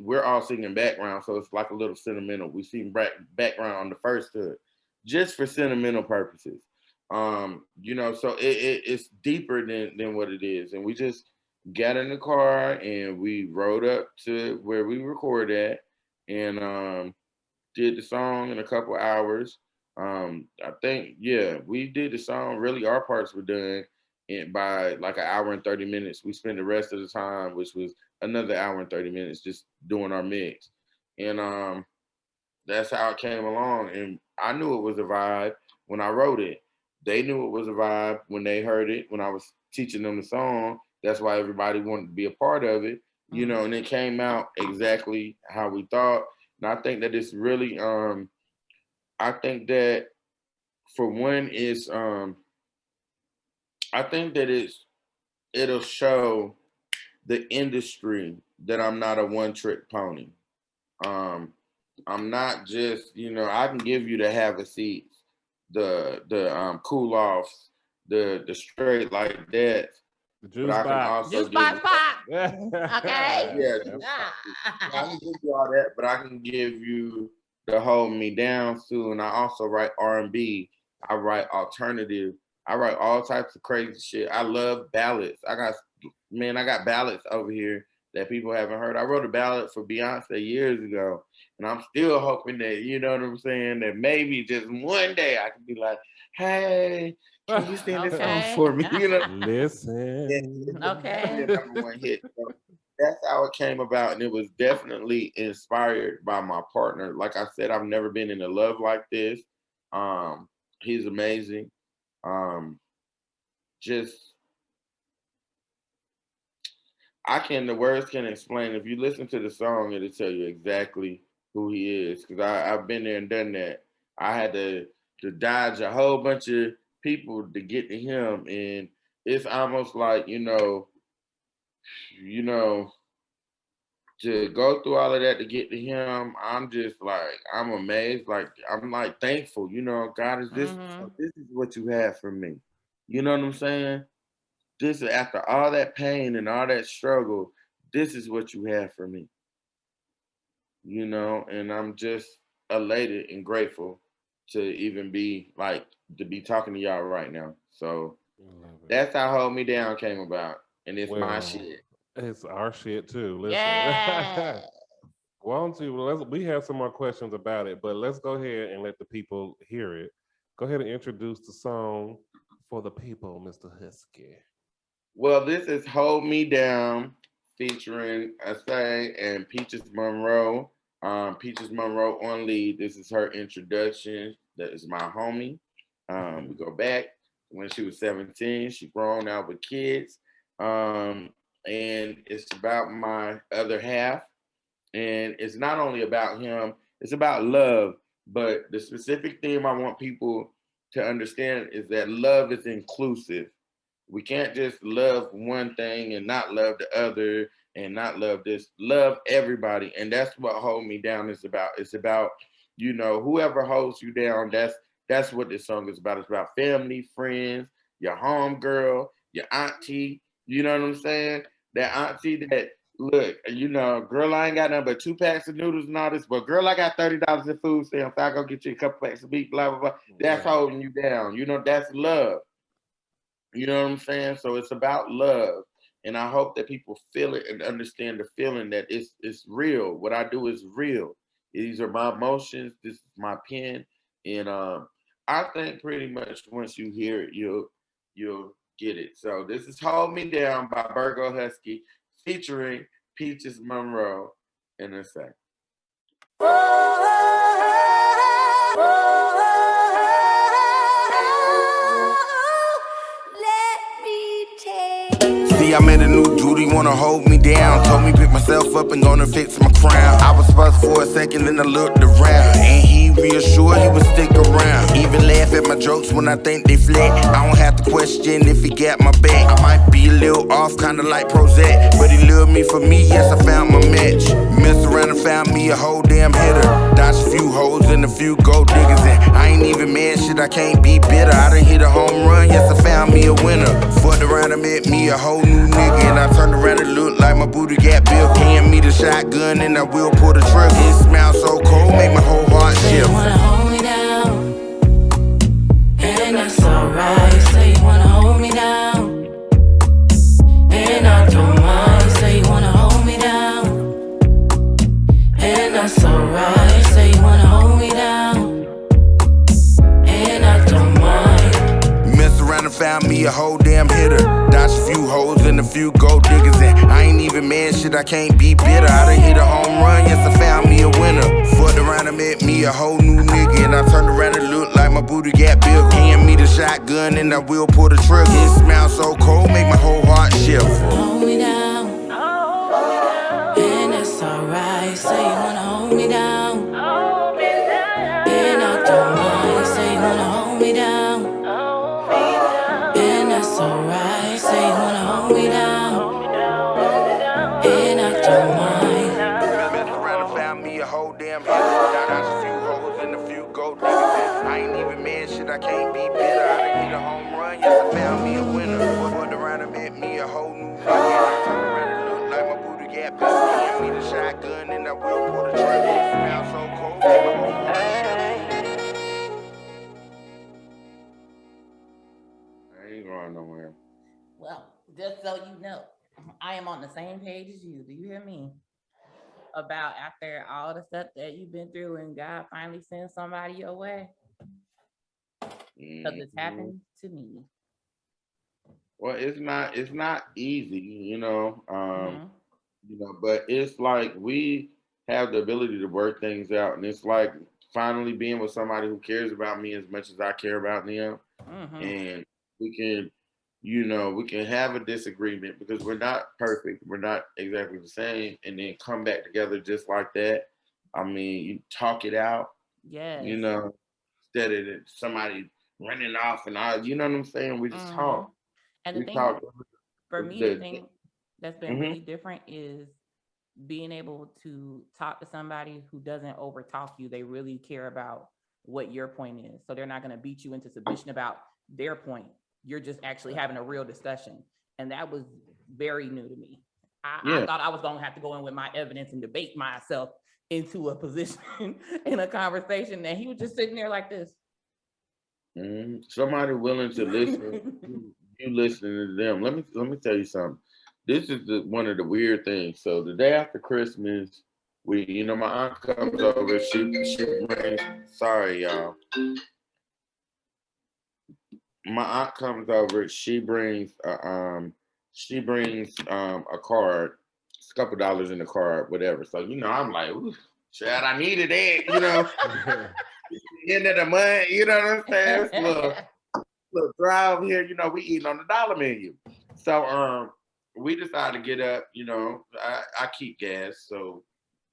We're all singing background, so it's like a little sentimental. We sing background on the first hood, just for sentimental purposes. So it's deeper than what it is. And we just got in the car and we rode up to where we record at, and did the song in a couple hours. I think, we did the song. Really, our parts were done by like an hour and 30 minutes. We spent the rest of the time, which was another hour and 30 minutes, just doing our mix. And that's how it came along. And I knew it was a vibe when I wrote it. They knew it was a vibe when they heard it, when I was teaching them the song. That's why everybody wanted to be a part of it, and it came out exactly how we thought. And I think that it's really, I think that for one, is I think that it'll show the industry that I'm not a one-trick pony. I'm not just, I can give you the have a seat, the cool offs, the straight like that. The But juice I can box. also Juice give box you, pop. yeah, I can give you all that, but I can give you the hold me down too. And I also write R&B. I write alternative. I write all types of crazy shit. I love ballads. I got ballads over here that people haven't heard. I wrote a ballad for Beyonce years ago, and I'm still hoping that, you know what I'm saying, that maybe just one day I can be like, hey, can you sing this song for me? Listen. Okay. The number one hit. So that's how it came about, and it was definitely inspired by my partner. Like I said, I've never been in a love like this. He's amazing. Just the words can explain. If you listen to the song, it'll tell you exactly who he is. Because I've been there and done that. I had to dodge a whole bunch of people to get to him, and it's almost like to go through all of that to get to him. I'm just like, I'm amazed. Like, I'm like thankful. God, this is what you have for me. You know what I'm saying? This is after all that pain and all that struggle. This is what you have for me. And I'm just elated and grateful to even be talking to y'all right now. So that's how Hold Me Down came about. And it's my shit. It's our shit too. Listen. Yeah. We have some more questions about it, but let's go ahead and let the people hear it. Go ahead and introduce the song for the people, Mr. Husky. Well, this is Hold Me Down featuring Asay and Peaches Monroe. Peaches Monroe on lead. This is her introduction. That is my homie. We go back when she was 17. She grown out with kids. And it's about my other half. And it's not only about him, it's about love. But the specific theme I want people to understand is that love is inclusive. We can't just love one thing and not love the other and not love this. Love everybody. And that's what Hold Me Down is about. It's about, whoever holds you down, that's what this song is about. It's about family, friends, your home girl, your auntie. You know what I'm saying? That auntie that, look, girl, I ain't got nothing but 2 packs of noodles and all this, but girl, I got $30 in food stamps. I go get you a couple packs of meat, blah, blah, blah. That's holding you down. That's love. You know what I'm saying? So it's about love. And I hope that people feel it and understand the feeling that it's real. What I do is real. These are my emotions. This is my pen. And I think pretty much once you hear it, you'll get it. So this is Hold Me Down by BERGO HUSKY featuring Peaches Monroe in a sec. See, I met a new dude, he wanna hold me down. Told me pick myself up and gonna fix my crown. I was buzzed for a second, then I looked around. And he reassured he would stick around. Even laugh at my jokes when I think they flat. I don't have to question if he got my back. I might be a little off, kinda like Prozac, but he loved me for me, yes, I found my match. Messed around and found me a whole damn hitter. Dodged a few hoes and a few gold diggers. And I ain't even mad, shit, I can't be bitter. I done hit a home run, yes, I found me a winner. Fucked around and met me a whole new nigga, and I turned around and looked like my booty got built. Hand me the shotgun and I will pull the trigger. It smells so cold, make my whole heart Say shift. you wanna hold me down, and that's alright. Say you wanna hold me down, and I don't mind. Say you wanna hold me down, and that's alright. Say you wanna hold me down, and I don't mind. Messed around and found me a whole damn hitter. Dodged a few hoes and a few gold diggers. And I ain't even mad, shit, I can't be bitter. I done hit a home run, yes, I found me a winner. Fucked around and met me a whole new nigga, and I turned around and looked like my booty got built. Hand me the shotgun and I will pull the trigger. It smells so cold, make my whole heart shift. Hold me down, and that's alright. Say you wanna hold me down, and I don't mind. Say you wanna hold me me down. And that's alright. Say you wanna hold me down. And I don't mind. Mess around and found me a whole damn hill. Now there's a few hoes and a few gold diggers. I ain't even mad, shit, I can't be bitter. I done hit a home run, yes, I found me a winner. Went around and met me a whole new nigga. I turn around and look like my booty got busted. Hand me the shotgun and I will pull the trigger. Smell so cold, my whole heart shiver. I ain't going nowhere. Well, just so you know, I am on the same page as you. Do you hear me? About after all the stuff that you've been through and God finally sends somebody your way. Because it's happened to me. Well, it's not easy, you know, but it's like we have the ability to work things out, and it's like finally being with somebody who cares about me as much as I care about them, and we can, we can have a disagreement because we're not perfect, we're not exactly the same, and then come back together just like that. I mean, you talk it out, Yes. Instead of somebody running off and all, you know what I'm saying? We just talk. And the thing for me, the thing that's been really different is being able to talk to somebody who doesn't over talk you. They really care about what your point is. So they're not going to beat you into submission about their point. You're just actually having a real discussion. And that was very new to me. I thought I was going to have to go in with my evidence and debate myself into a position in a conversation. And he was just sitting there like this. Somebody willing to listen, you listening to them. Let me tell you something. This is one of the weird things. So the day after Christmas, my aunt comes over. She brings. Sorry, y'all. My aunt comes over. She brings a card. It's a couple dollars in the card, whatever. So I'm like, ooh, Chad, I needed that. End of the month, you know what I'm saying? Little drive here, we eating on the dollar menu. So we decided to get up, I keep gas, so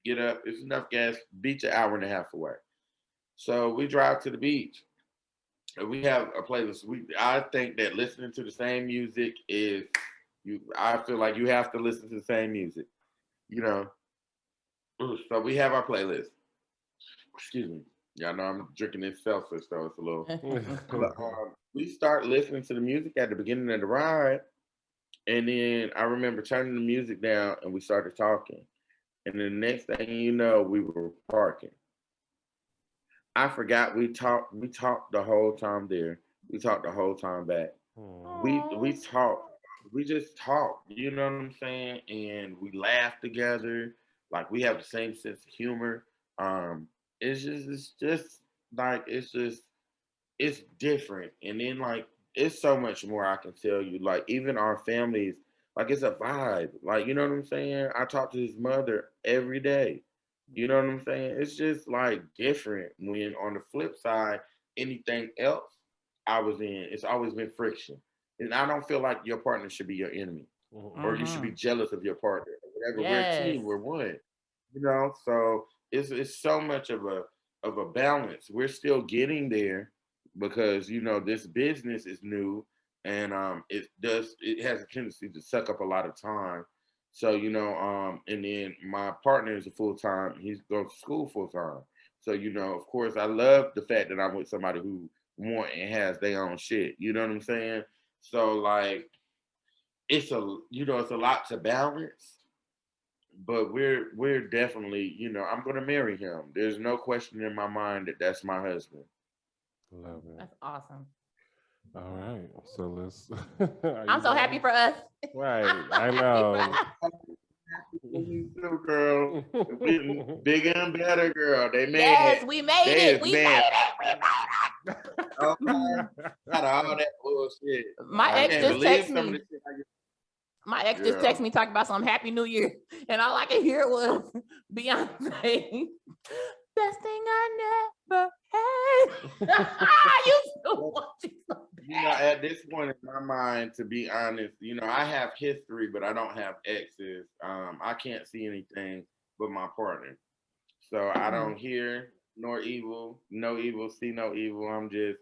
get up, it's enough gas, beach an hour and a half away. So we drive to the beach. And we have a playlist. I think that listening to the same music I feel like you have to listen to the same music, So we have our playlist. Excuse me. Y'all know I'm drinking this seltzer, so it's a little. We start listening to the music at the beginning of the ride, and then I remember turning the music down, and we started talking. And the next thing you know, we were parking. I forgot we talked. We talked the whole time there. We talked the whole time back. We talked. We just talked. You know what I'm saying? And we laughed together. Like we have the same sense of humor. It's different. And then like it's so much more I can tell you. Like even our families, like it's a vibe. Like you know what I'm saying? I talk to his mother every day. You know what I'm saying? It's just like different when on the flip side, anything else I was in, it's always been friction. And I don't feel like your partner should be your enemy or you should be jealous of your partner. Whatever, we're a team, we're one. So it's so much of a balance. We're still getting there because this business is new and it has a tendency to suck up a lot of time. So and then my partner is a full-time, he's going to school full-time. So of course I love the fact that I'm with somebody who want and has their own shit. You know what I'm saying? So like it's a lot to balance. But we're definitely, I'm gonna marry him. There's no question in my mind that that's my husband. Love it. That's awesome. All right, so let's. I'm so happy for us. Right, I know. You too, girl. Bigger and better, girl. They made it. Yes, we made it. We made it. Okay. Out of all that bullshit. My ex just texted me. My ex just texted me talking about some Happy New Year, and all I could hear was Beyonce. Best thing I never had. You still watching something? At this point in my mind, to be honest, I have history, but I don't have exes. I can't see anything but my partner. So I don't hear nor evil, no evil, see no evil. I'm just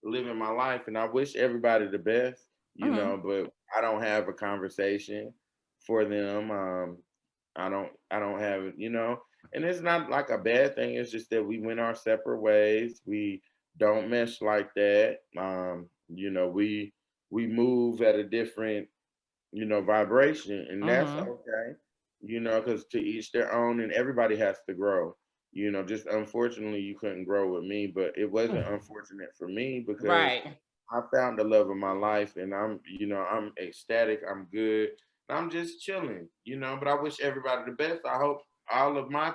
living my life, and I wish everybody the best, you know, but I don't have a conversation for them. I don't have it, you know, and it's not like a bad thing. It's just that we went our separate ways. We don't mesh like that. You know, we move at a different, you know, vibration, and that's okay, you know, because to each their own, and everybody has to grow. You know, just unfortunately, you couldn't grow with me, but it wasn't unfortunate for me because Right. I found the love of my life, and I'm, you know, I'm ecstatic. I'm good. I'm just chilling, you know. But I wish everybody the best. I hope all of my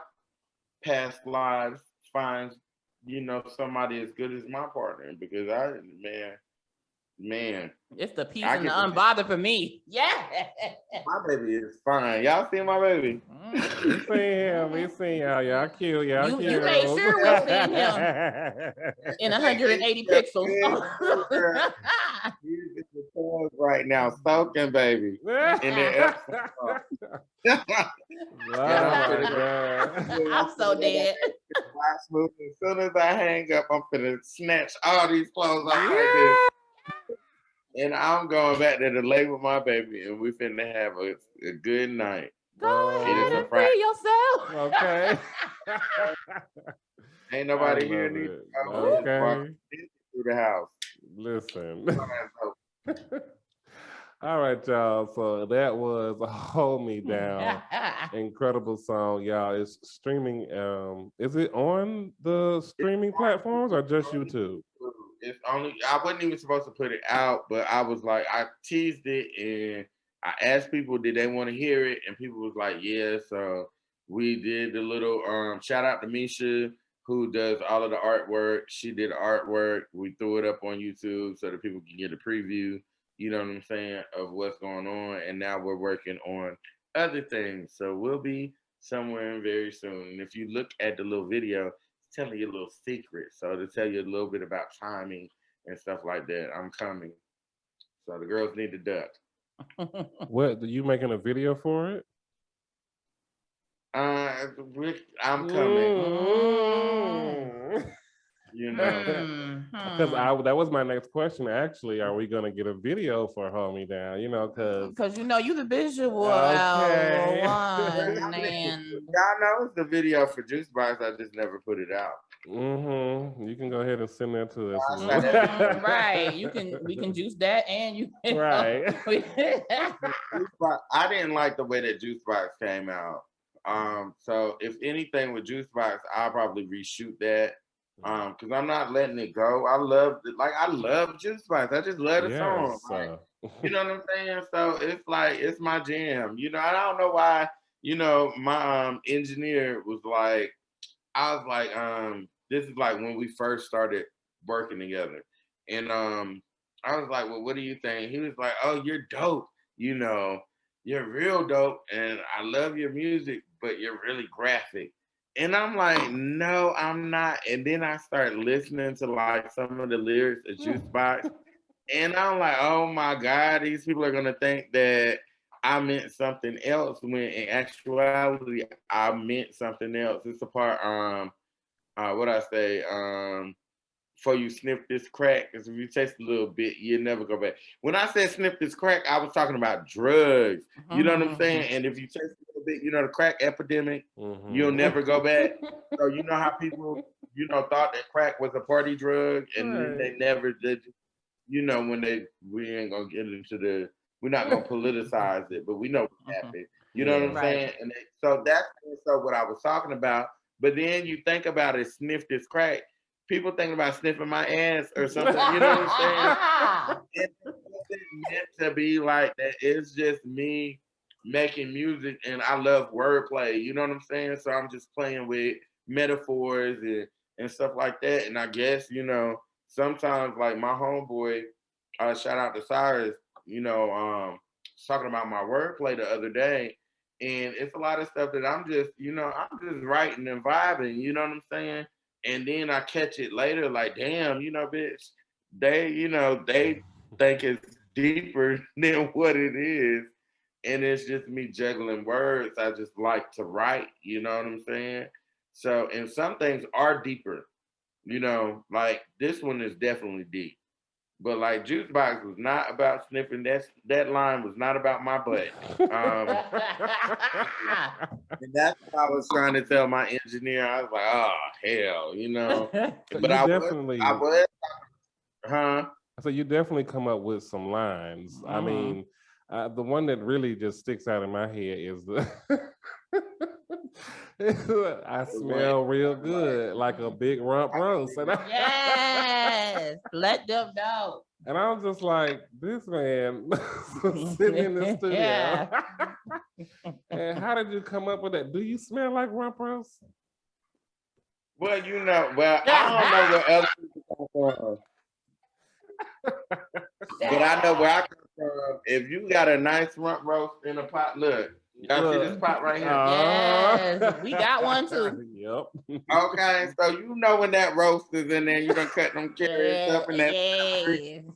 past lives finds, you know, somebody as good as my partner because man, It's the peace I and the get to unbothered for me. Yeah. my baby is fine. Y'all see my baby? We seen him. We seen y'all. Y'all cute. Y'all cute. You made sure we seen him in 180 pixels. He's in the toys right now, soaking baby. In the I'm so dead. As soon as I hang up, I'm gonna snatch all these clothes off like this. And I'm going back there to lay with my baby, and we finna have a good night. Go ahead and free yourself. Okay. Ain't nobody here need to okay. through the house. Listen. All right, y'all. So that was Hold Me Down. Incredible song, y'all. It's streaming. Is it on the streaming platforms or just YouTube? It's only, I wasn't even supposed to put it out, but I was like, I teased it and I asked people, did they want to hear it? And people was like, yeah. So we did the little shout out to Misha, who does all of the artwork. She did artwork. We threw it up on YouTube so that people can get a preview, you know what I'm saying, of what's going on. And now we're working on other things. So we'll be somewhere very soon. And if you look at the little video, it's telling you a little secret. So to tell you a little bit about timing and stuff like that, I'm coming. So the girls need to duck. What, are you making a video for it? I'm coming. You know, because that was my next question. Actually, are we gonna get a video for Hold Me Down? You know, because you know you the visual one, and y'all know it's the video for Juice Box. I just never put it out. You can go ahead and send that to us. Right. We can juice that, and you can, right. I didn't like the way that Juice Box came out. So if anything with Juice Box, I'll probably reshoot that. Because I'm not letting it go. I love Juice Box. I just love the song. Like, you know what I'm saying? So it's like, it's my jam. You know, I don't know why, you know, my engineer was like, I was like, this is like when we first started working together. And I was like, well, what do you think? He was like, oh, you're dope. You know, you're real dope. And I love your music, but you're really graphic. And I'm like, no, I'm not. And then I start listening to like some of the lyrics of Juice Box. And I'm like, oh my God, these people are going to think that I meant something else when in actuality, I meant something else. It's a part, what I say, before you sniff this crack, because if you taste a little bit, you'll never go back. When I said sniff this crack, I was talking about drugs. You know what I'm saying? And if you taste a little bit, you know, the crack epidemic, you'll never go back. So you know how people, you know, thought that crack was a party drug, and then they never did. You know, when we ain't gonna get into we're not gonna politicize it, but we know what happened. You know what I'm saying? And so that's what I was talking about. But then you think about it, sniff this crack. People thinking about sniffing my ass or something, you know what I'm saying? It wasn't meant to be like that. It's just me making music, and I love wordplay, you know what I'm saying? So I'm just playing with metaphors and stuff like that. And I guess, you know, sometimes like my homeboy, shout out to Cyrus, you know, talking about my wordplay the other day. And it's a lot of stuff that I'm just, you know, I'm just writing and vibing, you know what I'm saying? And then I catch it later, like, damn, you know, bitch, they think it's deeper than what it is. And it's just me juggling words. I just like to write, you know what I'm saying? So, and some things are deeper You know, like this one is definitely deep. But like Juice Box was not about sniffing. That line was not about my butt. And that's what I was trying to tell my engineer. I was like, oh hell, you know. So But you I definitely, was, huh? so you definitely come up with some lines. I mean, the one that really just sticks out in my head is the I smell real good like a big rump roast. And Yes, let them know. And I was just like, this man sitting in the studio. Yeah. And how did you come up with that? Do you smell like rump roast? Well, you know, I don't know where other people come from. But I know where I come from. If you got a nice rump roast in a pot, look, y'all see this pot right here? Yes, we got one too. Yep. Okay, so you know when that roast is in there, you done cut them carrots up in that.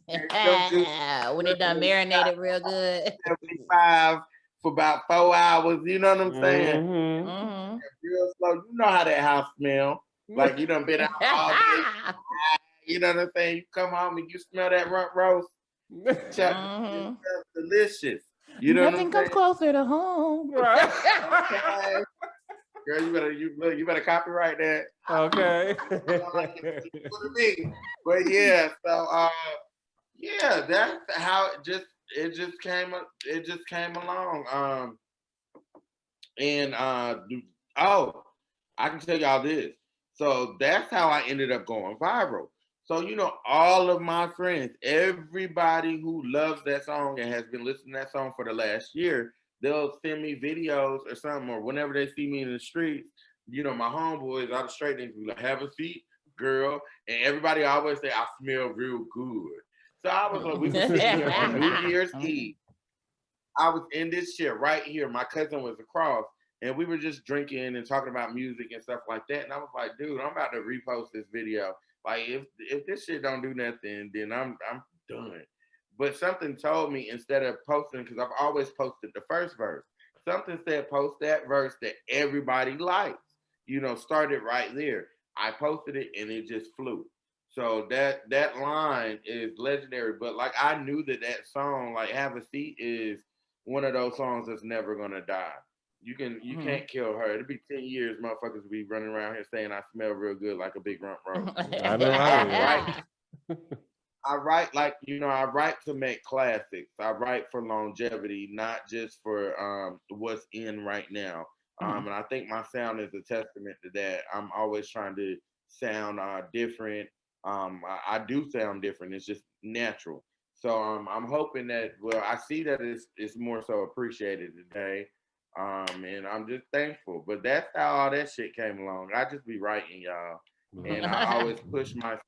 Yeah. When it done marinated real good. 75 for about 4 hours. You know what I'm saying? Mm-hmm. Real slow. You know how that house smell. Like you done been out all day. You know what I'm saying? You come home and you smell that rump roast. It smells delicious. You know Nothing what I'm comes closer to home. Right. saying? Girl, you better copyright that. Okay. But yeah, so yeah, that's how it just came along. And I can tell y'all this. So that's how I ended up going viral. So, you know, all of my friends, everybody who loves that song and has been listening to that song for the last year, they'll send me videos or something, or whenever they see me in the streets, you know, my homeboys out of straight, they be like, have a seat, girl. And everybody always say, I smell real good. So I was like, we were sitting here on New Year's Eve. I was in this shit right here. My cousin was across. And we were just drinking and talking about music and stuff like that. And I was like, dude, I'm about to repost this video. Like, if this shit don't do nothing, then I'm done. But something told me instead of posting, because I've always posted the first verse, something said post that verse that everybody likes. You know, started right there. I posted it and it just flew. So that line is legendary. But like I knew that song, like Have a Seat, is one of those songs that's never gonna die. You can't kill her. It'll be 10 years, motherfuckers will be running around here saying I smell real good like a big rump roast. I know I I write like, you know, I write to make classics. I write for longevity, not just for what's in right now. And I think my sound is a testament to that. I'm always trying to sound different. I do sound different. It's just natural. So I'm hoping that, well, I see that it's more so appreciated today. And I'm just thankful. But that's how all that shit came along. I just be writing, y'all. And I always push myself.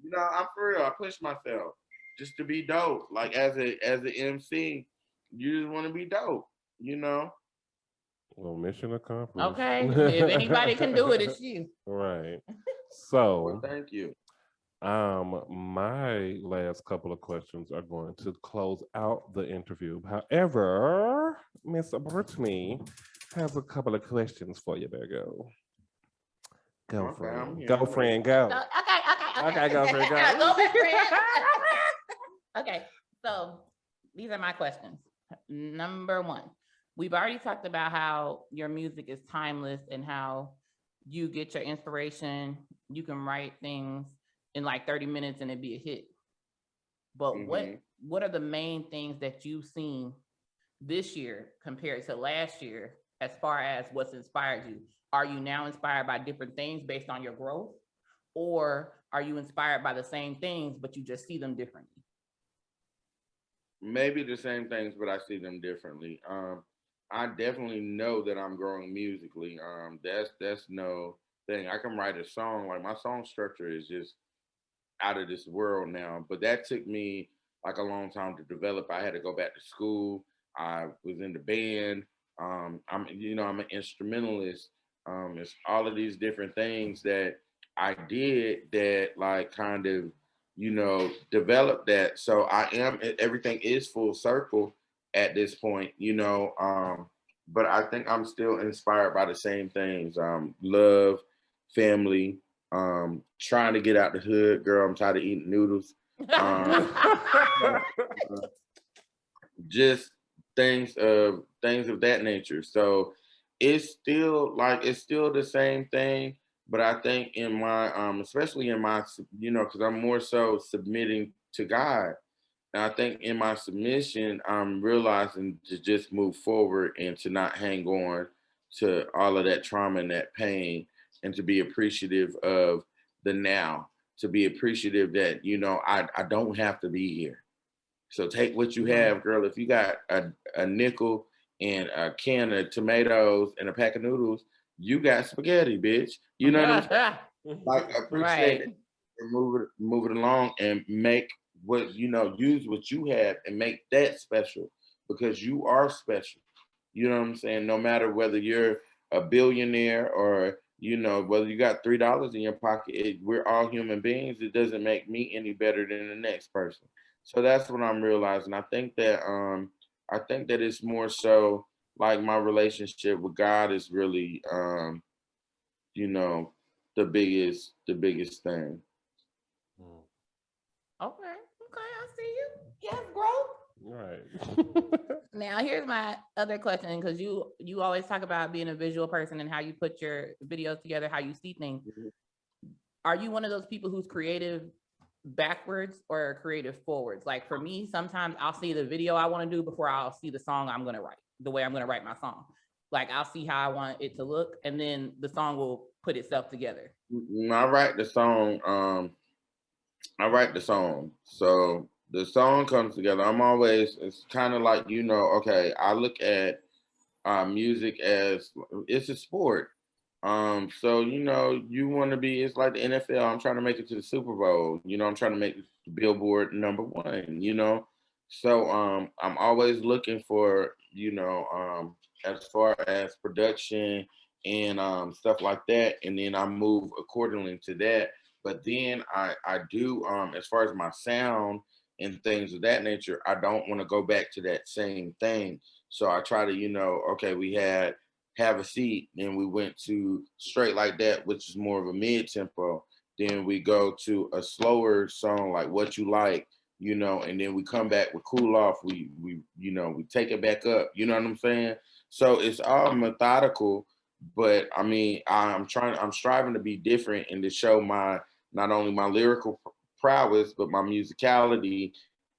You know, I'm for real. I push myself just to be dope. Like as an MC, you just want to be dope, you know? Well, mission accomplished. Okay. If anybody can do it, it's you. Right. So Well, thank you. my last couple of questions are going to close out the interview. However, Miss Brittany has a couple of questions for you, BERGO. Go, Okay, friend. Go, friend, go. Okay, go, friend, go. Go, friend. Okay, so these are my questions. Number one, we've already talked about how your music is timeless and how you get your inspiration. You can write things in like 30 minutes and it'd be a hit. But what are the main things that you've seen this year compared to last year as far as what's inspired you? Are you now inspired by different things based on your growth? Or are you inspired by the same things, but you just see them differently? Maybe the same things, but I see them differently. I definitely know that I'm growing musically. That's no thing. I can write a song, like my song structure is just out of this world now, but that took me like a long time to develop. I had to go back to school. I was in the band. I'm an instrumentalist. It's all of these different things that I did that like kind of, you know, developed that. So everything is full circle at this point, you know. But I think I'm still inspired by the same things. Love, family, trying to get out the hood, girl. I'm tired of eating noodles. Just things of that nature. So it's still the same thing, but I think in my especially in my because I'm more so submitting to God. And I think in my submission, I'm realizing to just move forward and to not hang on to all of that trauma and that pain, and to be appreciative of the now, to be appreciative that, I don't have to be here. So take what you have, girl. If you got a nickel and a can of tomatoes and a pack of noodles, you got spaghetti, bitch. You know what I'm saying? Like, appreciate it and move it along, and make use what you have and make that special, because you are special. You know what I'm saying? No matter whether you're a billionaire or, whether you got $3 in your pocket, we're all human beings. It doesn't make me any better than the next person. So that's what I'm realizing. I think that it's more so like my relationship with God is really the biggest thing. Okay, I see you. Yes, bro. Right. Now here's my other question, because you always talk about being a visual person and how you put your videos together, how you see things. Are you one of those people who's creative backwards or creative forwards? Like for me, sometimes I'll see the video I want to do before I'll see the song I'm going to write, the way I'm going to write my song. Like I'll see how I want it to look, and then the song will put itself together. I write the song. So the song comes together. It's kind of like, okay, I look at music as it's a sport. So you want to be. It's like the NFL. I'm trying to make it to the Super Bowl. I'm trying to make the Billboard #1. So I'm always looking for as far as production and stuff like that, and then I move accordingly to that. But then I do as far as my sound and things of that nature, I don't want to go back to that same thing. So I try to okay, we had Have a Seat, then we went to Straight Like That, which is more of a mid-tempo. Then we go to a slower song like What You Like, and then we come back with Cool Off. We take it back up. You know what I'm saying? So it's all methodical, but I mean, I'm striving to be different and to show not only my lyrical prowess, but my musicality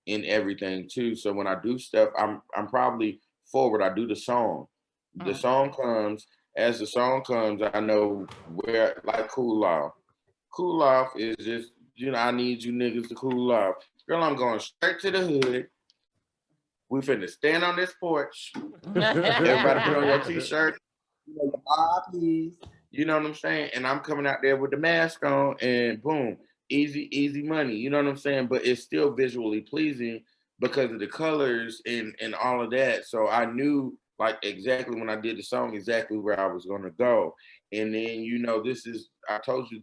in everything too. So when I do stuff, I'm probably forward. I do the song. The song comes. As the song comes, I know where, like Cool Off. Cool Off is just, I need you niggas to cool off. Girl, I'm going straight to the hood. We finna stand on this porch. Everybody put on your t-shirt. Please. You know what I'm saying? And I'm coming out there with the mask on, and boom, easy money. You know what I'm saying? But it's still visually pleasing because of the colors and all of that. So I knew, like, exactly when I did the song, exactly where I was gonna go. And then I told you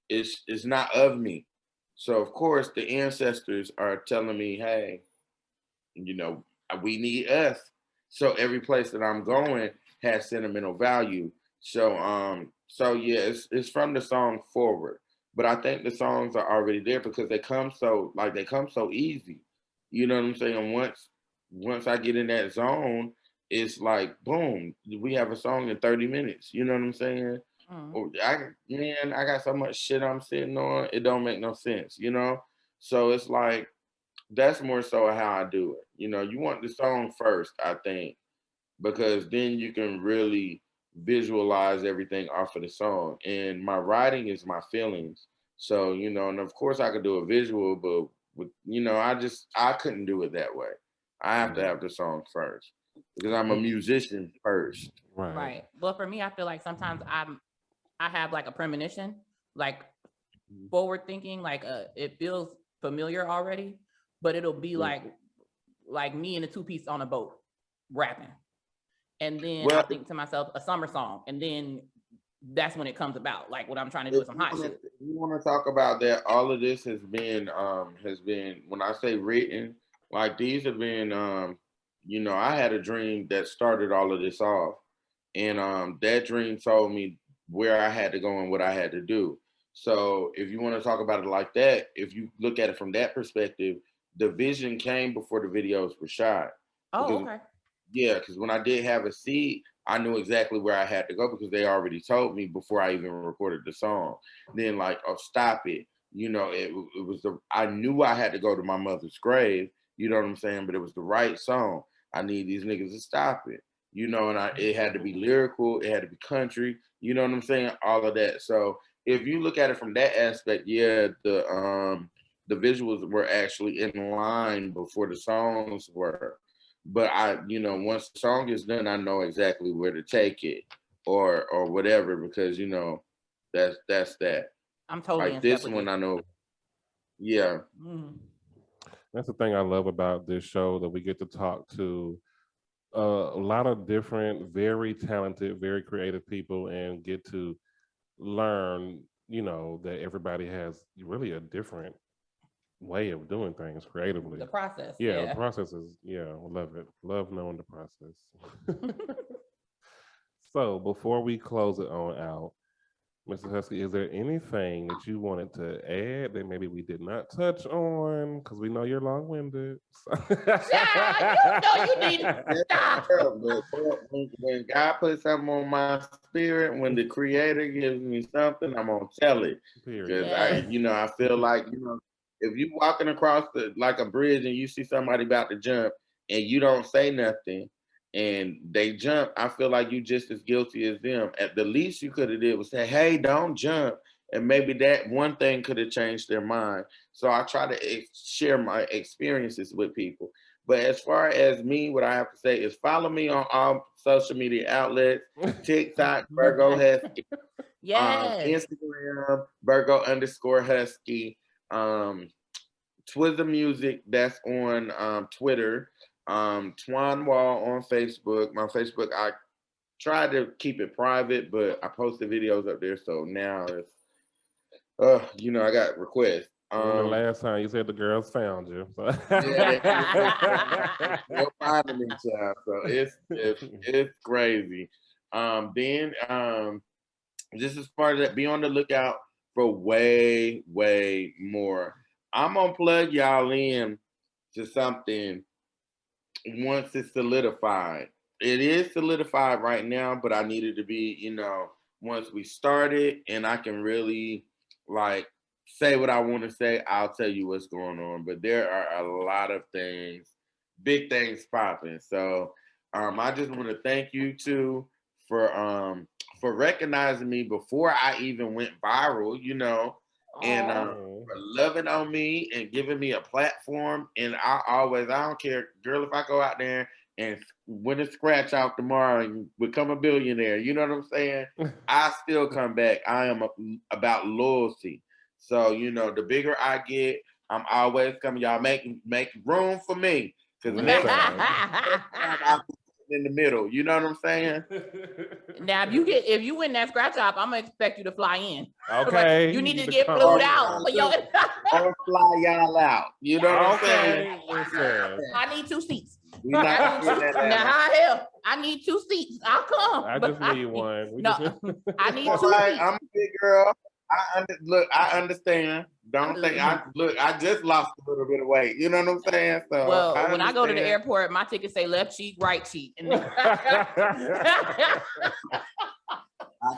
it's not of me. So of course the ancestors are telling me, hey, we need us. So every place that I'm going has sentimental value. So yeah, it's from the song forward. But I think the songs are already there because they come so easy. You know what I'm saying? Once I get in that zone, it's like boom, we have a song in 30 minutes. You know what I'm saying? I got so much shit I'm sitting on, it don't make no sense, So it's like that's more so how I do it. You want the song first, I think, because then you can really visualize everything off of the song. And my writing is my feelings. So, and of course I could do a visual, but I couldn't do it that way. I have to have the song first because I'm a musician first. Right. Well, for me, I feel like sometimes I have like a premonition, like forward thinking, like it feels familiar already, but it'll be like me in a two-piece on a boat rapping. And then I think to myself, a summer song. And then that's when it comes about. Like what I'm trying to do is some hot shit. You want to talk about that? All of this has been when I say written, like these have been, I had a dream that started all of this off. And that dream told me where I had to go and what I had to do. So if you want to talk about it like that, if you look at it from that perspective, the vision came before the videos were shot. Oh, Because, okay. yeah, because when I did have a seed, I knew exactly where I had to go because they already told me before I even recorded the song. Then like, oh, stop it. You know, it was I knew I had to go to my mother's grave. You know what I'm saying? But it was the right song. I need these niggas to stop it. You know, and it had to be lyrical. It had to be country. You know what I'm saying? All of that. So if you look at it from that aspect, yeah, the visuals were actually in line before the songs were. But once the song is done, I know exactly where to take it or whatever, because that's that. I'm totally Like in this step with one, you. I know. Yeah. That's the thing I love about this show, that we get to talk to a lot of different, very talented, very creative people, and get to learn, that everybody has really a different way of doing things creatively. The process. Yeah, the process is, love it. Love knowing the process. So before we close it on out, Mr. Husky, is there anything that you wanted to add that maybe we did not touch on? Because we know you're long-winded. Yeah, you need to stop. When God puts something on my spirit, when the Creator gives me something, I'm gonna tell it. Because I feel like if you walking across like a bridge and you see somebody about to jump and you don't say nothing, and they jump, I feel like you just as guilty as them. At the least you could have did was say, hey, don't jump. And maybe that one thing could have changed their mind. So I try to share my experiences with people. But as far as me, what I have to say is follow me on all social media outlets, TikTok, BERGO HUSKY, Instagram, BERGO_Husky, Twizzle Music, that's on Twitter. Twan Wall on Facebook. My Facebook, I tried to keep it private, but I posted videos up there, so now it's I got requests. The last time you said the girls found you. They're finding me, child. So it's crazy. Then just as far as that, be on the lookout for way more. I'm gonna plug y'all in to something once it's solidified. It is solidified right now, but I need it to be, once we start it and I can really like say what I want to say, I'll tell you what's going on. But there are a lot of things, big things popping. So I just want to thank you too for recognizing me before I even went viral, and for loving on me and giving me a platform. And I don't care, girl, if I go out there and win a scratch off tomorrow and become a billionaire, you know what I'm saying? I still come back. I am about loyalty. So, the bigger I get, I'm always coming. Y'all make room for me. Because next time I'll be in the middle. You know what I'm saying? Now, if you win that scratch off, I'm gonna expect you to fly in. Okay. You need to get flued out. I'll fly y'all out. You know what I'm saying? I need 2 seats. Now, how hell? I need 2 seats. I'll come. I just need one. I need 2 seats. I'm a big girl. I understand. Don't think I just lost a little bit of weight. You know what I'm saying? So when I go to the airport, my tickets say left cheek, right cheek. I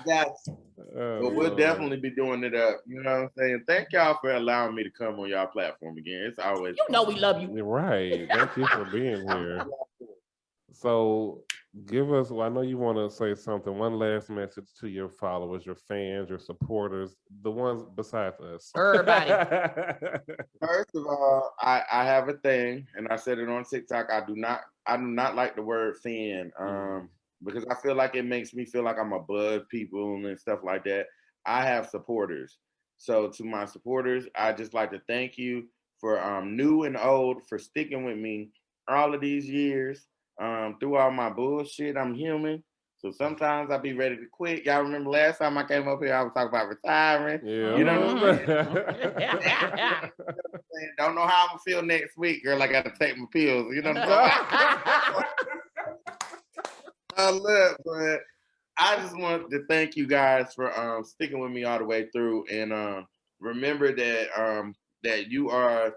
got you. But we'll definitely be doing it up. You know what I'm saying? Thank y'all for allowing me to come on y'all platform again. It's always fun. We love you. You're right. Thank you for being here. So give us, I know you want to say something, one last message to your followers, your fans, your supporters, the ones besides us. Everybody. First of all, I have a thing, and I said it on TikTok. I do not like the word fan, because I feel like it makes me feel like I'm above people and stuff like that. I have supporters. So to my supporters, I just like to thank you for new and old for sticking with me all of these years. Through all my bullshit, I'm human. So sometimes I be ready to quit. Y'all remember last time I came up here, I was talking about retiring. Yeah. You know what I'm saying? Don't know how I'm gonna feel next week, girl. I gotta take my pills. You know what I'm saying? Look, but I just want to thank you guys for sticking with me all the way through, and remember that that you are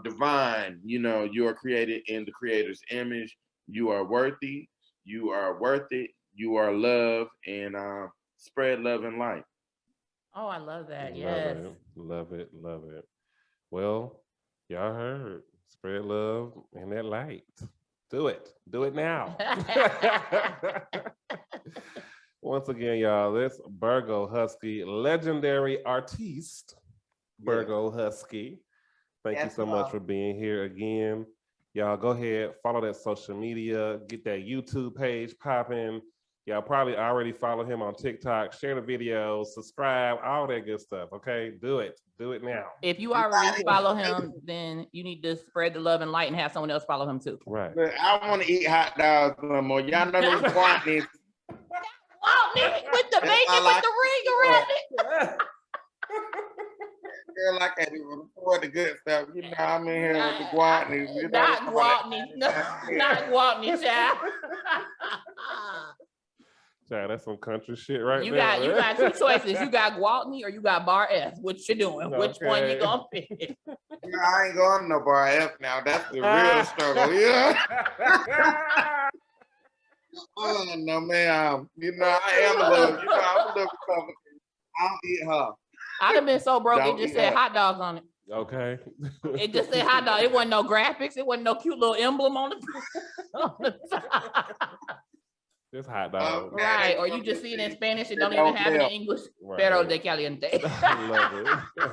divine. You know, you are created in the Creator's image. You are worthy. You are worth it. You are love, and spread love and light. Oh, I love that. Yes. Love it. Well, y'all heard. Spread love and that light. Do it. Do it now. Once again, y'all, this BERGO Husky, legendary artiste, BERGO Husky. Thank you so much for being here again. Y'all go ahead, follow that social media, get that YouTube page popping. Y'all probably already follow him on TikTok, share the videos, subscribe, all that good stuff, okay? Do it now. If you already follow him, then you need to spread the love and light and have someone else follow him too. Right. But I want to eat hot dogs no more. Y'all know those quantities. With the bacon, with the ring around it. Girl, I can't even afford the good stuff. You know, I'm in here with the guatney. You know, Not guatney, child. Child, that's some country shit right You there. You got two choices. You got guatney or you got bar F. What you doing? Okay. Which one you gonna pick? I ain't going to no bar F now. That's the real struggle. Yeah. Oh no, man. You know, I am a little. You know, I'm a little Republican. I don't eat her. I'd have been so broke. It just said hot dogs on it. Okay. It just said hot dog. It wasn't no graphics. It wasn't no cute little emblem on the top. Just hot dog. Right. Or you just see it in Spanish and don't even have it in English. Right. Pero de caliente. I love it.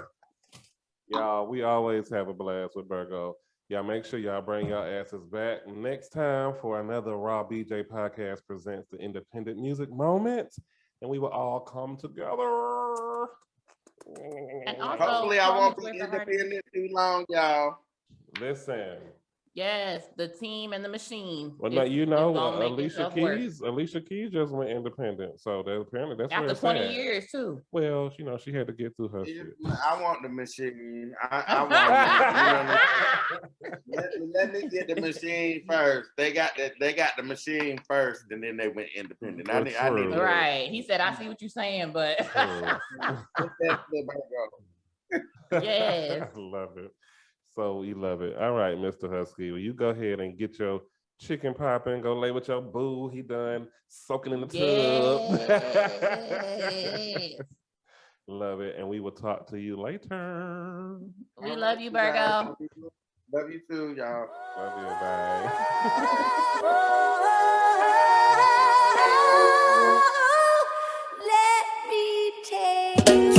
Y'all, we always have a blast with BERGO. Y'all make sure y'all bring y'all asses back next time for another Raw BJ podcast presents the Independent Music Moment. And we will all come together. And also, hopefully I won't be independent too long, y'all. Listen. Yes, the team and the machine. Well, no, you know, Alicia Keys just went independent, so apparently that's after 20 years too. Well, you know, she had to get through her shit. I want the machine. I want let me get the machine first. They got the machine first, and then they went independent. I need right. He said, "I see what you're saying, but." Yes, I love it. So we love it. All right, Mr. Husky, will you go ahead and get your chicken popping? Go lay with your boo. He done soaking in the tub. Yes. Love it. And we will talk to you later. We love you, BERGO. Love you too, y'all. Love you. Bye.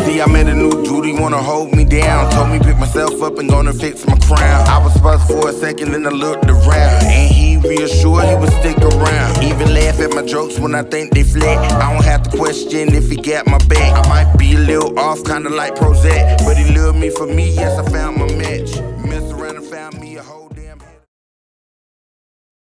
See, I met a new dude, he wanna hold me down. Told me pick myself up and gonna fix my crown. I was buzzed for a second, then I looked around. And he reassured he would stick around. Even laugh at my jokes when I think they flat. I don't have to question if he got my back. I might be a little off, kinda like Prozac, but he loved me for me, yes, I found my match. Messed around and found me a whole damn